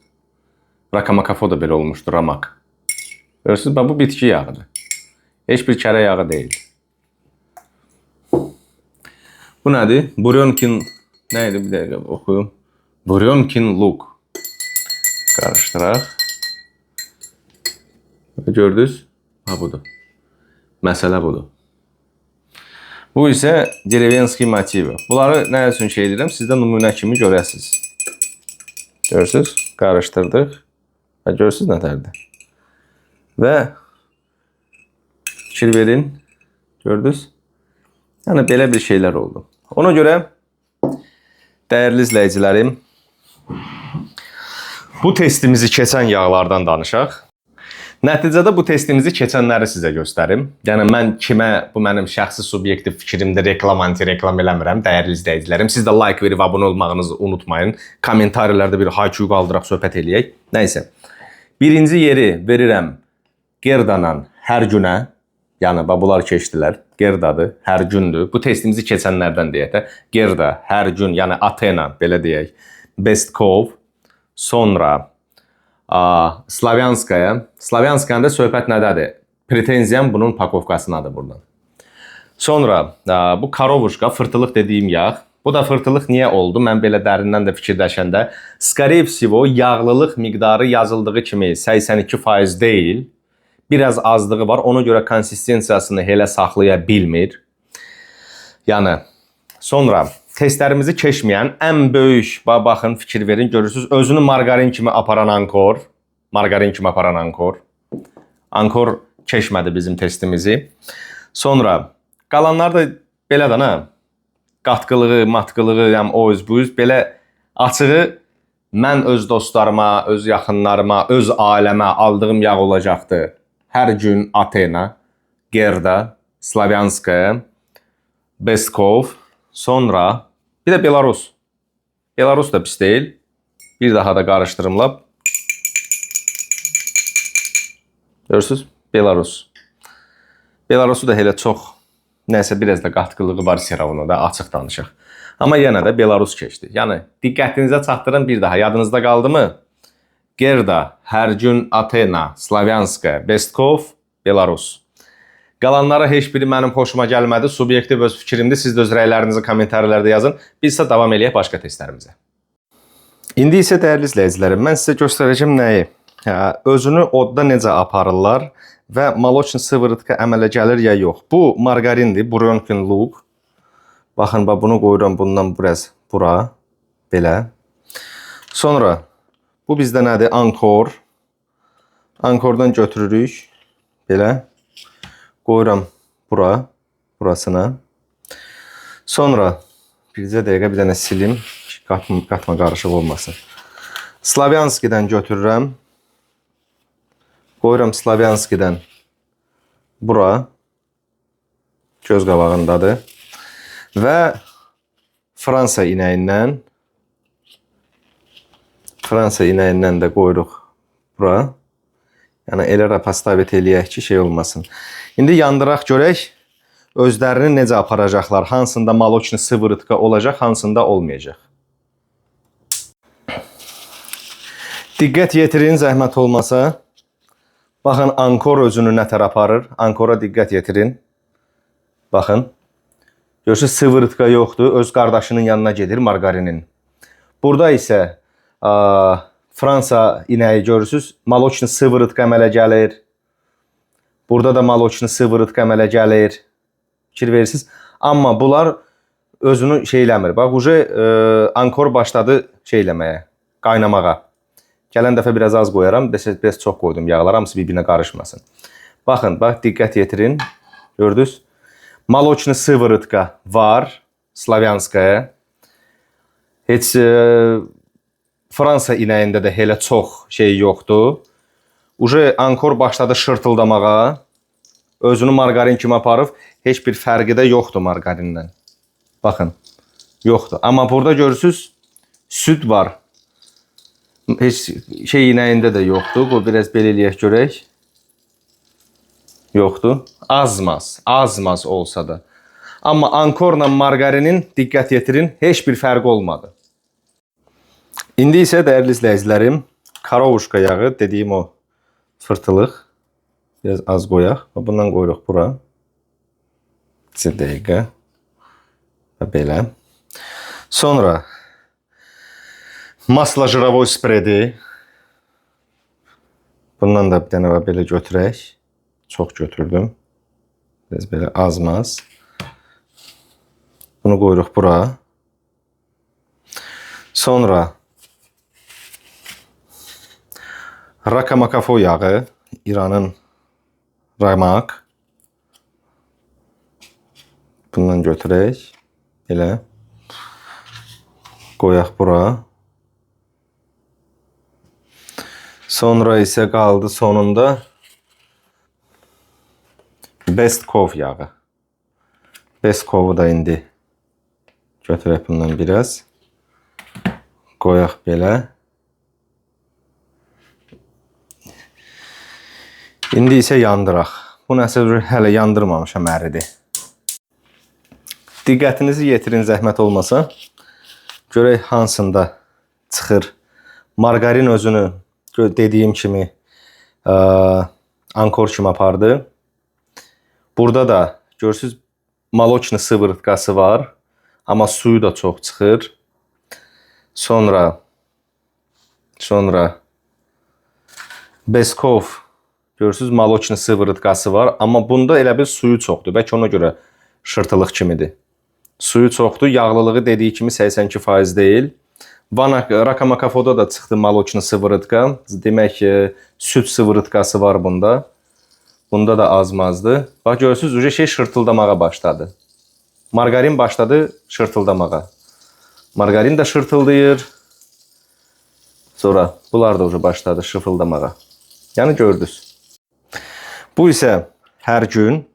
Rakamakafo da belə olmuşdur, ramak. Görürsünüz, bax bu bitki yağıdır. Heç bir kərə yağı deyil. Bu nədir? Burionkin nə idi? Bir dəqiqə oxuyum. Burionkin luk. Qarışdıraq. Gördünüz? Ha, budur. Məsələ budur. Bu isə Derevenski motivi. Bunları nə üçün şey edirəm? Sizdə nümunə kimi görəsiniz. Görürsünüz? Qarışdırdıq. Və görürsünüz nətərdir. Və fikir verin. Gördünüz? Yəni belə bir şeylər oldu. Ona görə dəyərli izləyicilərim, bu testimizi keçən yağlardan danışaq. Nəticədə bu testimizi keçənləri sizə göstərim. Yəni mən kimə, bu mənim şəxsi subyektiv fikrimdir, reklam eləmirəm, dəyərli izləyicilərim. Siz də like verib abunə olmağınızı unutmayın. Kommentarlarda bir hayküy qaldıraq, söhbət eləyək. Nəysə. Birinci yeri verirəm Gerdanın hər günə. Yəni, bunlar keçdilər. Gerdadır, hər gündür. Bu testimizi keçənlərdən deyək də. Gerda, hər gün, yəni Athena, belə deyək. Bestkov, sonra Slavyanskaya. Slavyanskaya'da söhbət nədədir? Pretenziyam bunun pakovkasınadır buradan. Sonra bu Karovuşka, fırtılıq dediyim yağ. Bu da fırtılıq niyə oldu? Mən belə dərindən də fikirləşəndə. Skoriye всего, yağlılıq miqdarı yazıldığı kimi 82% deyil. Biraz azlığı var. Ona görə konsistensiyasını elə saxlaya bilmir. Yəni, sonra testlərimizi keçməyən ən böyük, baxın, fikir verin, görürsünüz, özünü margarin kimi aparan Ankor. Margarin kimi aparan Ankor. Ankor keçmədi bizim testimizi. Sonra, qalanlar da belə də, qatqılığı, matqılığı, yəni o öz, bu öz, belə açığı mən öz dostlarıma, öz yaxınlarıma, öz ailəmə aldığım yağ olacaqdır. Hər gün Athena, Gerda, Slavyanskaya, Beskov, sonra bir də Belarus. Belarus da pis deyil. Bir daha da qarışdırımla. Görürsünüz? Belarus. Belarusu da elə çox, nəsə biraz da qatqılığı var seravuna da, açıq danışıq. Amma yenə də Belarus keçdi. Yəni, diqqətinizə çatdırın bir daha. Yadınızda qaldı mı? Gerda, hər gün Athena, Slavyanskaya, Bestkov, Belarus. Qalanlara heç biri mənim xoşuma gəlmədi. Subyektiv öz fikrimdir. Siz də öz rəylərinizi kommentarlarda yazın. Biz isə davam eləyək başqa testlərimizə. İndi isə dəyərli izləyicilərim, mən sizə göstərəcəm nəyi? Özünü odda necə aparırlar və maloçni sıvırıtka əmələ gəlir ya yox. Bu margarindir, Burionkin luk. Baxın, bunu qoyuram bundan biraz bura, belə. Sonra, bu bizdə nədir? Ankor. Ankordan götürürük, belə. Qoyuram bura, burasına. Sonra, bircə dəqiqə bir dənə silim, qatma qarışıq olmasın. Slavyanskidən götürürəm. Qoyuram Slavyanskidən bura, göz qabağındadır. Və Fransa inəyindən də qoyuruq bura. Yəni, elə rapastavit eləyək ki, şey olmasın. İndi yandıraq görək, özlərini necə aparacaqlar. Hansında maloçni sıvırıtka olacaq, hansında olmayacaq. Diqqət yetirin, zəhmət olmasa. Baxın, Ankor özünü nətər aparır. Ankora diqqət yetirin. Baxın. Görürsünüz, sıvırıtka yoxdur. Öz qardaşının yanına gedir, margarinin. Burada isə Fransa inəyi görürsünüz. Maloçni sıvırıtka əmələ gəlir. Burada da maloçni sıvırıtka əmələ gəlir. Fikir verirsiniz. Amma bunlar özünü şey eləmir. Bax, Ankor başladı şey eləməyə, qaynamağa. Gələn dəfə biraz az qoyaram. Biraz çox qoydum yağlar. Hamısı bir-birinə qarışmasın. Baxın, diqqət yetirin. Gördünüz? Maloçni sıvırıtka var. Slavyanskaya. Heç Fransa inəyində də elə çox şey yoxdur. Ankor başladı şırtıldamağa. Özünü margarin kimi aparıb. Heç bir fərqi də yoxdur margarindən. Baxın. Yoxdur. Amma burada görürsünüz, süd var. Heç şey inəyində də yoxdur. Bu biraz belə eləyək görək. Yoxdur. Az-maz olsa da. Amma Ankorla margarinin, diqqət yetirin, heç bir fərqi olmadı. İndi isə dəyərli izləyicilərim, Karovuşka yağı, dediyim o fırtılıq. Biraz az qoyaq. Bundan qoyuruq bura. 2 dəqiqə. Və belə. Sonra masla jировой spredi. Bundan da bir dənə belə götürək. Çox götürdüm. Biraz belə azmaz. Bunu qoyuruq bura. Sonra Rakamakafo yağı, İranın ramak. Bundan götürək. Belə. Qoyaq bura. Sonra isə qaldı sonunda Bestkov yağı. Bestkovu da indi götürək bundan biraz. Qoyaq belə. İndi isə yandıraq. Bunu əsəb hələ yandırmamışam, əridir. Diqqətinizi yetirin, zəhmət olmasa. Görək hansında çıxır. Margarin özünü dediyim kimi ankor kimi apardı. Burada da görürsünüz maloçni sıvırtkası var. Amma suyu da çox çıxır. Sonra Beskov görürsünüz maloçni sıvırtkası var. Amma bunda elə bir suyu çoxdur. Bəlkə ona görə şırtılıq kimidir. Suyu çoxdur. Yağlılığı dediyi kimi 82% deyil. Rakamakafoda da çıxdı maloçni sıvırtka. Demək süt sıvırtkası var bunda. Bunda da azmazdı. Bax görürsünüz, şey şırtıldamağa başladı. Margarin başladı şırtıldamağa. Margarin də şırtıldayır. Sonra bunlar da başladı şırtıldamağa. Yəni gördünüz. Bu isə hər gün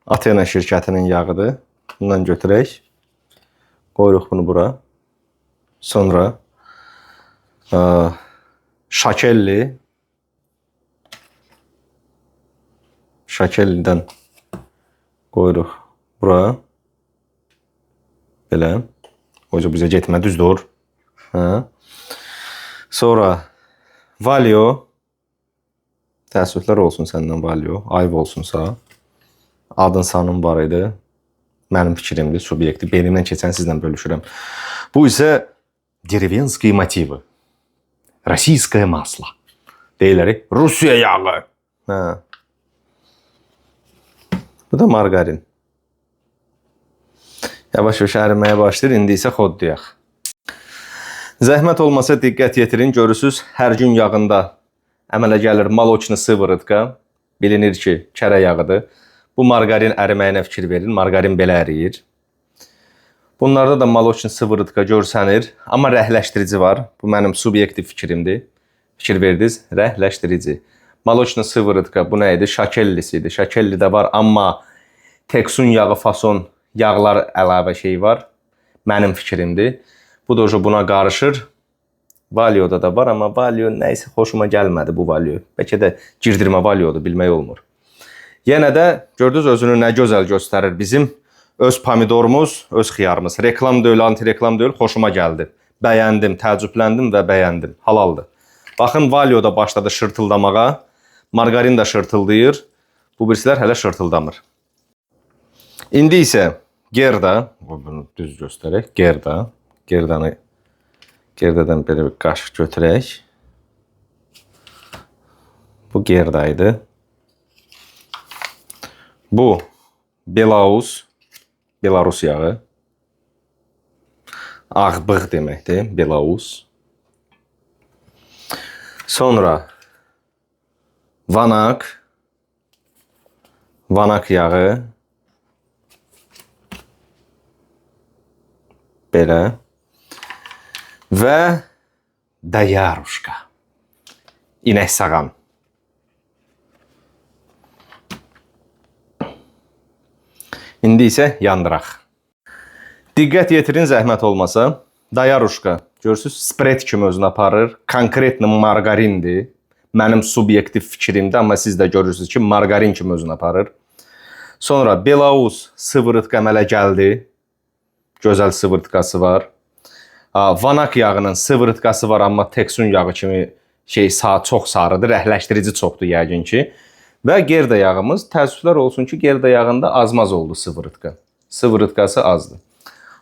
Athena şirkətinin yağıdır. Bundan götürək. Qoyuruq bunu bura. Sonra Şakellidən qoyuruq bura. Belə. Oca bizə getmə, düzdür. Sonra Valio. Təəssüflər olsun səndən Valio. Ayıb olsunsa. Adın sanım var idi. Mənim fikrimdir, subyektiv. Benimdən keçən sizlə bölüşürəm. Bu isə Dеревенские мотивы. Российское масло. Deyirlər, Rusiya yağı. Bu da margarin. Yavaş-yavaş əriməyə başlayır. İndi isə xodduyaq. Zəhmət olmasa diqqət yetirin. Görürsünüz, hər gün yağında əmələ gəlir maloçni sıvırtka. Bilinir ki, kərə yağıdır. Bu margarin əriməyinə fikir verin. Margarin belə əriyir. Bunlarda da maloçni sıvırtka görsənir. Amma rəhləşdirici var. Bu mənim subyektiv fikrimdir. Fikir verdiniz. Rəhləşdirici. Maloçni sıvırtka bu nə idi? Şakellisi idi. Şakelli də var. Amma teksun yağı, fason yağlar əlavə şey var. Mənim fikrimdir. Bu da buna qarışır. Valio'da da var. Amma Valio nəysə xoşuma gəlmədi bu Valio. Bəlkə də girdirmə Valio'dur. Bilmək olmur. Yenə də gördünüz özünü nə gözəl göstərir bizim. Öz pomidorumuz, öz xiyarımız. Reklam deyil, anti-reklam deyil. Xoşuma gəldi. Bəyəndim, təəccübləndim və bəyəndim. Halaldır. Baxın, Valio da başladı şırtıldamağa. Margarin də şırtıldayır. Bu birisilər hələ şırtıldamır. İndi isə Gerda. Bunu düz göstərək. Gerda. Gerdadan belə bir qaşıq götürək. Bu Gerda idi. Bu Belarus yağı. Ağbığ deməkdir, Belarus. Sonra Vanak yağı. Belə. Və Dayaruşka. İnək sağan. İndi isə yandıraq. Diqqət yetirin, zəhmət olmasa. Dayaruşka, görürsünüz, spread kimi özünü aparır. Konkretli margarindir. Mənim subyektiv fikrimdir, amma siz də görürsünüz ki, margarin kimi özünü aparır. Sonra Belarus sıvırtka əmələ gəldi. Gözəl sıvırtkası var. Vanak yağının sıvırtkası var, amma teksun yağı kimi çox sarıdır. Rəhləşdirici çoxdur yəqin ki. Və gerda yağımız, təəssüflər olsun ki, gerda yağında azmaz oldu sıvırıtqa. Sıvırıtqası azdır.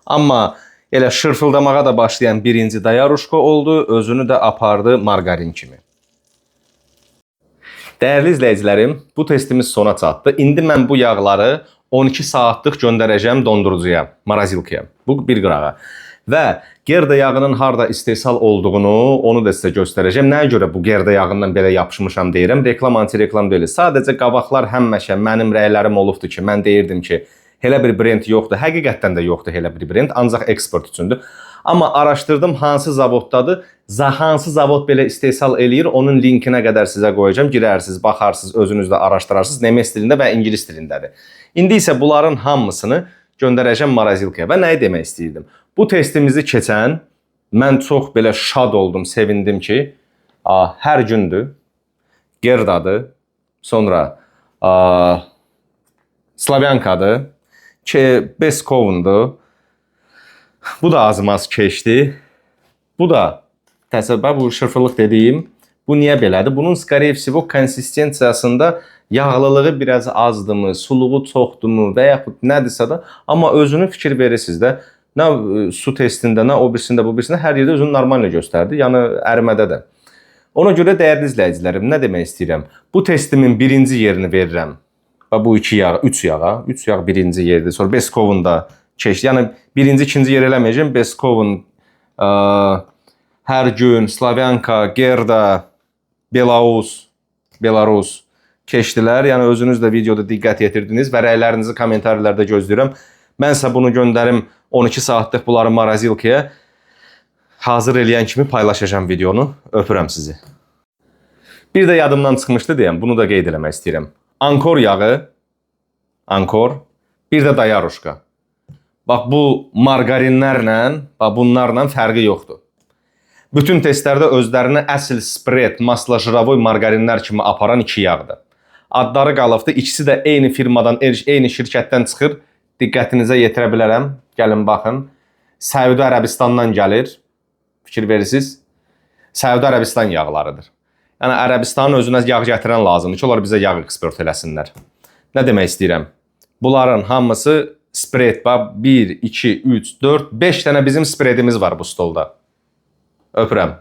Amma elə şırfıldamağa da başlayan birinci dayaruşka oldu, özünü də apardı margarin kimi. Dəyərli izləyicilərim, bu testimiz sona çatdı. İndi mən bu yağları 12 saatlıq göndərəcəm dondurucuya, marazilkaya. Bu bir qırağa. Və gerda yağının harda istehsal olduğunu, onu da sizə göstərəcəm. Nəyə görə bu gerda yağından belə yapışmışam deyirəm. Reklam, anti-reklam deyil. Sadəcə qabaqlar həmişə mənim rəylərim olubdur ki, mən deyirdim ki, elə bir brend yoxdur. Həqiqətən də yoxdur elə bir brend, ancaq eksport üçündür. Amma araşdırdım hansı zavoddadır, hansı zavod belə istehsal eləyir, onun linkinə qədər sizə qoyacağım. Girərsiniz, baxarsınız, özünüz də araşdırarsınız. Nemes dilində və ingilis dilindədir. İndi isə bunların hamısını göndərəcəm marazilkaya. Və nəyi demək istəyirdim? Bu testimizi keçən mən çox belə şad oldum, sevindim ki, hər gündür, gerdadır, sonra slavyankadır, beskovundur. Bu da azmaz keçdi. Bu da təsəvvür, bu şırfırlıq dediyim, bu niyə belədir? Bunun skoriye всего konsistensiyasında yağlılığı biraz azdımı, suluğu çoxdurmu və yaxud nədirsə də, amma özünü fikir verirsiniz də, nə su testində, nə o birisində, bu birisində hər yerdə özünü normalını göstərdi, yəni ərimədə də. Ona görə dəyərli izləyicilərim, nə demək istəyirəm? Bu testimin birinci yerini verirəm. Bu iki yağ, üç yağ birinci yerdir. Sonra Beskovun da keçdi. Yəni birinci, ikinci yer eləməyəcəm. Beskovun, hər gün, Slavyanka, Gerda, Belarus keçdilər. Yəni özünüz də videoda diqqət yetirdiniz və rəylərinizi komentarlarda gözləyirəm. Mənsə bunu göndərim 12 saatlıq bunları marazilkaya. Hazır eləyən kimi paylaşacağım videonu. Öpürəm sizi. Bir də yadımdan çıxmışdı deyəm, bunu da qeyd eləmək istəyirəm. Ankor yağı, bir də dayaruşka. Bax bu margarinlərlə, bunlarla fərqi yoxdur. Bütün testlərdə özlərini əsl spread, masla jıravoy margarinlər kimi aparan iki yağdır. Adları qalıbdı, ikisi də eyni firmadan, eyni şirkətdən çıxır. Diqqətinizə yetirə bilərəm. Gəlin, baxın. Səudi Ərəbistandan gəlir. Fikir verirsiniz. Səudi Ərəbistan yağlarıdır. Yəni, Ərəbistanın özünə yağ gətirən lazımdır ki, onlar bizə yağ eksport eləsinlər. Nə demək istəyirəm? Bunların hamısı spread. 1, 2, 3, 4, 5 dənə bizim spreadimiz var bu stolda. Öpürəm.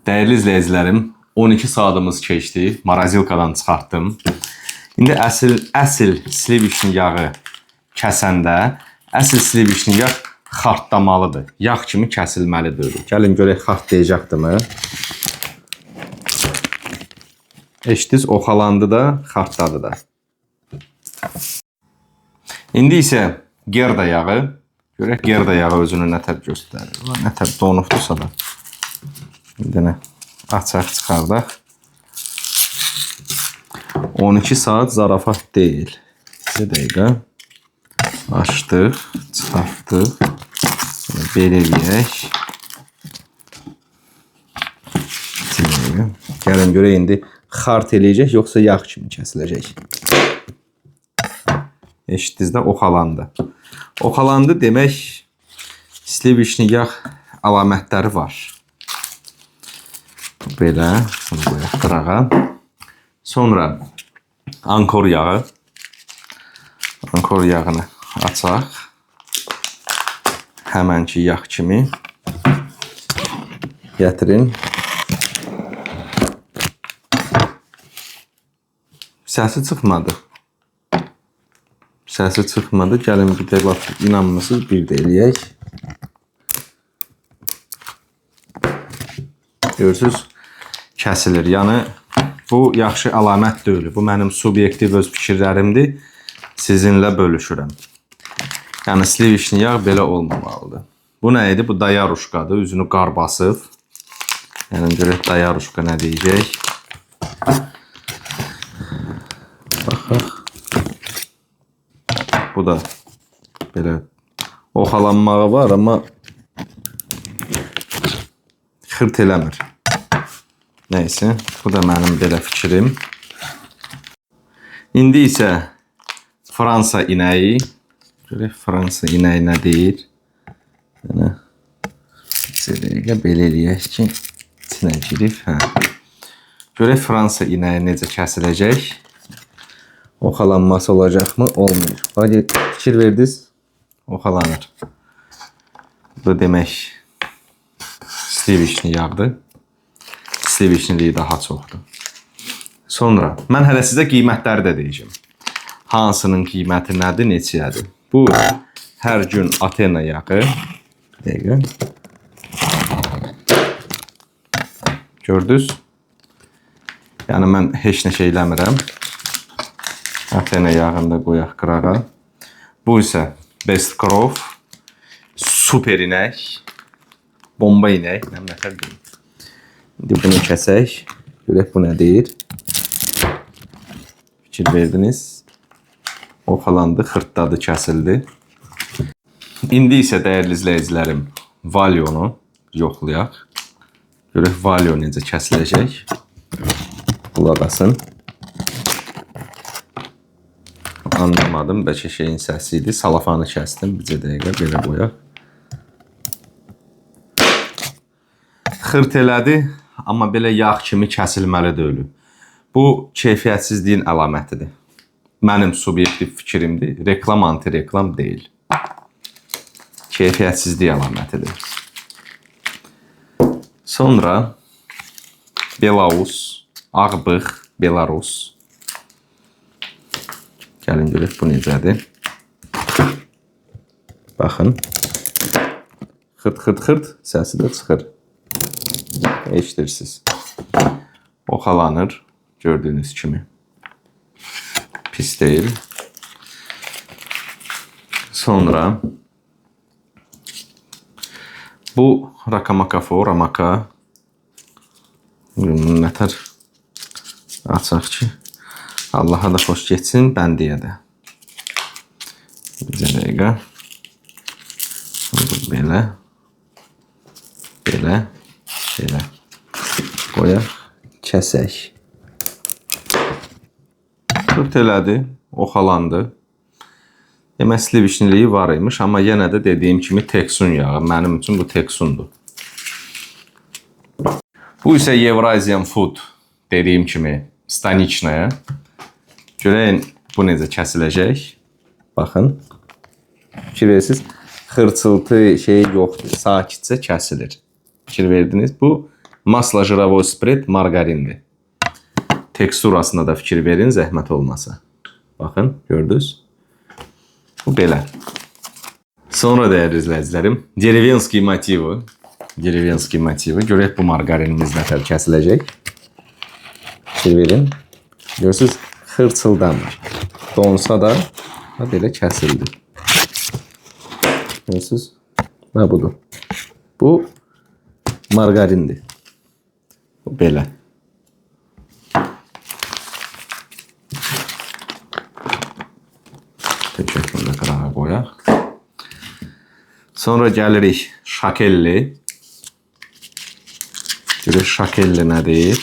Dəyərli izləyicilərim, 12 saatımız keçdi. Marazilkadan çıxartdım. İndi əsl sliviçni yağı kəsəndə əsl sliviçni yağ xartlamalıdır. Yağ kimi kəsilməlidir. Gəlin görək xartlayacaqdırmı? Eşitdiniz, oxalandı da, xartladı da. İndi isə gerda yağı. Görək gerda yağı özünü nətər göstərir. Nətər donubdursa da. İndi nə? Açaq çıxardaq. 12 saat zarafat deyil. 2 dəqiqə. Açdıq, çıxartdıq. Belə eləyək. Gəlin görək indi xart eləyəcək, yoxsa yağ kimi kəsiləcək. Eşitdiniz də, oxalandı. Oxalandı demək, sliviçni yağ əlamətləri var. Belə, bunu qoyaq qırağa. Sonra ankor yağı. Ankor yağını açaq. Həmənki yağ kimi. Gətirin. Səsi çıxmadı. Səsi çıxmadı. Gəlin bir də inanmısınız, bir də eləyək. Görürsünüz, kəsilir. Yəni, bu yaxşı əlamət deyil. Bu mənim subyektiv öz fikirlərimdir. Sizinlə bölüşürəm. Yəni, sliviçni yağ belə olmamalıdır. Bu nə idi? Bu dayaruşkadır. Üzünü qar basıb. Yəni, görək dayaruşka nə deyəcək. Baxaq. Bu da belə oxalanmağı var, amma xırt eləmir. Nəysə, bu da mənim belə fikrim. İndi isə Fransa inəyi. Görək Fransa inəyi nə deyir. Yəni, belə eləyək ki, içinə girib. Görək Fransa inəyi necə kəsiləcək. Oxalanması olacaqmı? Olmuyor. Hadi fikir verdiniz. Oxalanır. Bu demək sliviçni yağdır. Sliviçniliyi daha çoxdur. Sonra mən hələ sizə qiymətləri də deyəcəm. Hansının qiyməti nədir, neçəyədir? Bu hər gün Athena yağı. Dəqiqə. Gördünüz? Yəni mən heç nə şey eləmirəm. Athena yağını da qoyaq qırağa. Bu isə Best Crop, super inək, bomba inək. Nə fərq deyil. İndi bunu kəsək. Görək bu nədir? Fikir verdiniz. Oxalandı, xırtdadı, kəsildi. İndi isə dəyərli izləyicilərim, Valyonu yoxlayaq. Görək Valyo necə kəsiləcək. Qulaq asın. Anlamadım, bəlkə şeyin səsi idi. Salafanı kəsdim, bircə dəqiqə belə qoyaq. Xırt elədi, amma belə yağ kimi kəsilməli deyil. Bu keyfiyyətsizliyin əlamətidir. Mənim subyektiv fikrimdir. Reklam, anti-reklam deyil. Keyfiyyətsizlik əlamətidir. Sonra Belarus, Ağbığ, Belarus. Gəlin görək bu necədir. Baxın. Xırt səsi də çıxır. Eşidirsiniz. Oxalanır gördüyünüz kimi. Pis deyil. Sonra bu Rakamakafo, Ramaka. Nətər açaq ki, Allaha da xoş getsin, bəndiyə də. Bir dəqiqə. Belə. Belə. Belə. Qoyaq. Kəsək. Xırt elədi. Oxalandı. Demək, sliviçniliyi var imiş, amma yenə də dediyim kimi teksun yağı. Mənim üçün bu teksundur. Bu isə Eurasian Food dediyim kimi staniçnaya. Görəyin bu necə kəsiləcək. Baxın. Fikir verirsiniz. Xırçıltı şey yoxdur. Sakitcə kəsilir. Fikir verdiniz. Bu masla jировой spread margarindir. Teksturasına da fikir verin, zəhmət olmasa. Baxın, gördünüz. Bu belə. Sonra dəyərli izləyicilərim, Derevenski motivi. Görək bu margarinimiz nətər kəsiləcək. Fikir verin. Görürsünüz, xırçıldanmır. Donsa da belə kəsildi. Görürsünüz? Və budur. Bu margarindir. Bu belə. Təşəkkürlə qırağa qoyaq. Sonra gəlirik şakelli. Görək şakelli nədir?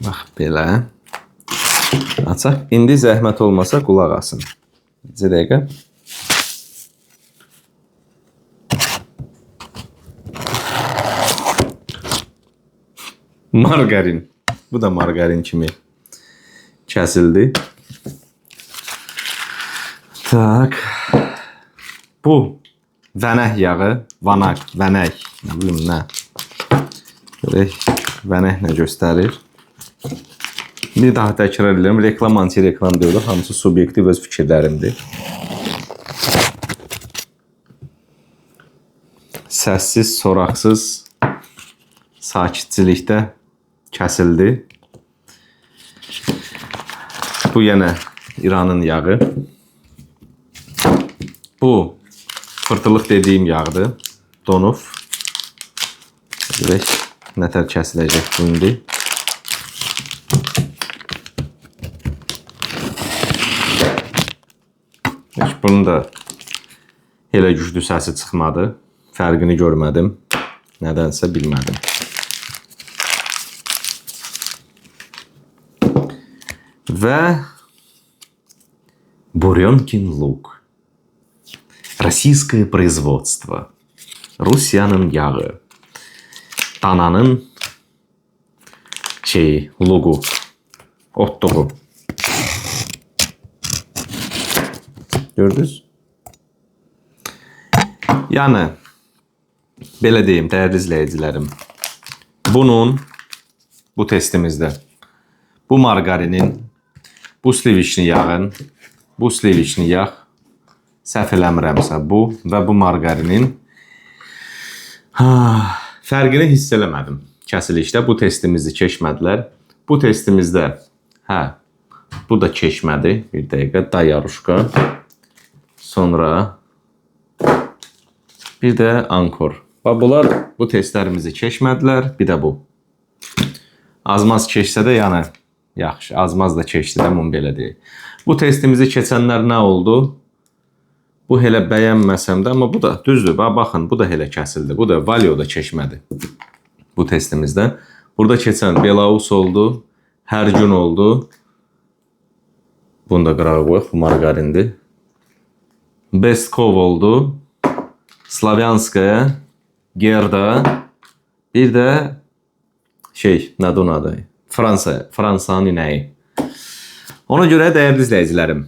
Bax, belə. Açaq. İndi zəhmət olmasa qulaq asın. Bir dəqiqə. Margarin. Bu da margarin kimi kəsildi. Tak. Bu vənək yağı, vənək, nə bilim nə. Görək, vənək nə göstərir. Bir daha təkrar edirəm, reklam, anti-reklam deyil, hamısı subyektiv öz fikirlərimdir. Səssiz, soraqsız, sakitçilikdə kəsildi. Bu yenə İranın yağı. Bu fırtılıq dediyim yağdır. Donub. Görək, nətər kəsiləcək bu indi. Bunun da elə güclü səsi çıxmadı. Fərqini görmədim. Nədənsə bilmədim. Və Буренкин лук. Российское производство. Rusiyanın yağı. Dananın lugu. Otduğu. Gördünüz? Yəni, belə deyim, dəyərli izləyicilərim. Bu testimizdə bu margarinin, bu sliviçli yağın, bu sliviçli yağ, səhv eləmirəmsə bu və bu margarinin fərqini hiss eləmədim. Kəsilişdə bu testimizi keçmədilər. Bu testimizdə, bu da keçmədi. Bir dəqiqə, dayaruşqa. Sonra bir də ankor. Bunlar bu testlərimizi keçmədilər. Bir də bu. Azmaz keçsə də, yəni yaxşı, azmaz da keçdi də, bunu belə deyək. Bu testimizi keçənlər nə oldu? Bu elə bəyənməsəm də, amma bu da düzdür. Baxın, bu da elə kəsildi. Bu da Valio'da keçmədi. Bu testimizdə. Burada keçən Belarus oldu. Hər gün oldu. Bunu da qırağa qoyaq. Bu margarindir. Bestkov oldu. Slavyanskaya. Gerda. Bir də nədir onun adı? Fransanın inəyi. Ona görə dəyərli izləyicilərim,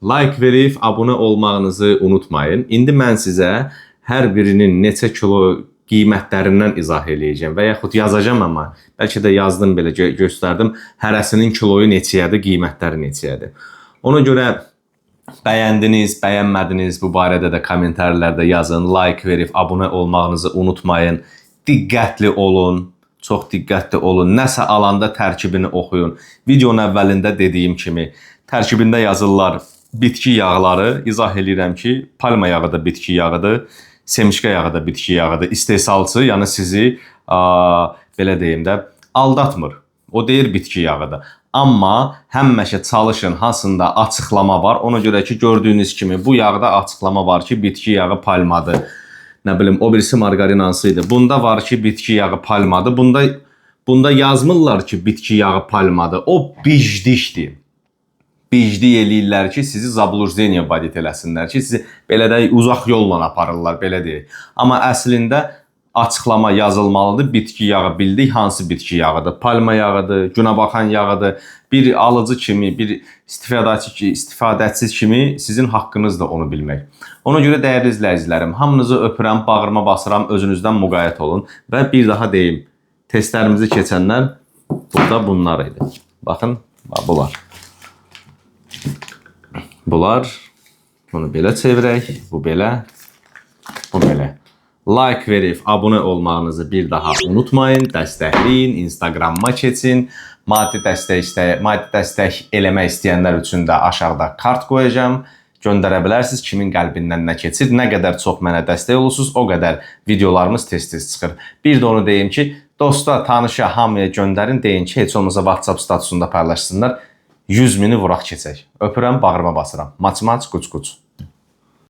like verib abunə olmağınızı unutmayın. İndi mən sizə hər birinin neçə kilo qiymətlərindən izah eləyəcəm və yaxud yazacağım, amma bəlkə də yazdım, belə göstərdim. Hərəsinin kiloyu neçəyədir, qiymətləri neçəyədir. Ona görə bəyəndiniz, bəyənmədiniz, bu barədə də kommentarlarda yazın. Like verib abunə olmağınızı unutmayın. Diqqətli olun. Çox diqqətli olun. Nəsə alanda tərkibini oxuyun. Videonun əvvəlində dediyim kimi tərkibində yazırlar bitki yağları. İzah edirəm ki, palma yağı da bitki yağıdır, semişka yağı da bitki yağıdır. İstehsalçı, yəni sizi belə deyim də aldatmır. O deyir bitki yağıdır. Amma həmişə çalışın, hansında açıqlama var. Ona görə ki, gördüyünüz kimi bu yağda açıqlama var ki, bitki yağı palmadır. Nə bilim, o birisi margarin hansıydı. Bunda var ki, bitki yağı palmadır. Bunda yazmırlar ki, bitki yağı palmadır. O bicdikdir. Bicdik eləyirlər ki, sizi zablujeniya vadit eləsinlər ki, sizi belə də uzaq yolla aparırlar, belə deyək. Amma əslində açıqlama yazılmalıdır. Bitki yağı bildik, hansı bitki yağıdır? Palma yağıdır, günəbaxan yağıdır. Bir alıcı kimi, bir istifadəçi kimi sizin haqqınız da onu bilmək. Ona görə dəyərli izləyicilərim, hamınızı öpürəm, bağrıma basıram, özünüzdən müqayət olun. Və bir daha deyim, testlərimizi keçənlər burada bunlar idi. Baxın, bunlar. Bunlar, bunu belə çevirək, bu belə, bu belə. Like verib abunə olmağınızı bir daha unutmayın, dəstəkləyin, Instagramma keçin. Maddi dəstək eləmək istəyənlər üçün də aşağıda kart qoyacağım. Göndərə bilərsiniz, kimin qəlbindən nə keçir. Nə qədər çox mənə dəstək olursunuz, o qədər videolarımız tez-tez çıxır. Bir də onu deyim ki, dosta, tanışa, hamıya göndərin, deyin ki, heç olmasa WhatsApp statusunda paylaşsınlar. 100.000-i vuraq keçək. Öpürəm, bağrıma basıram. Maç, quç.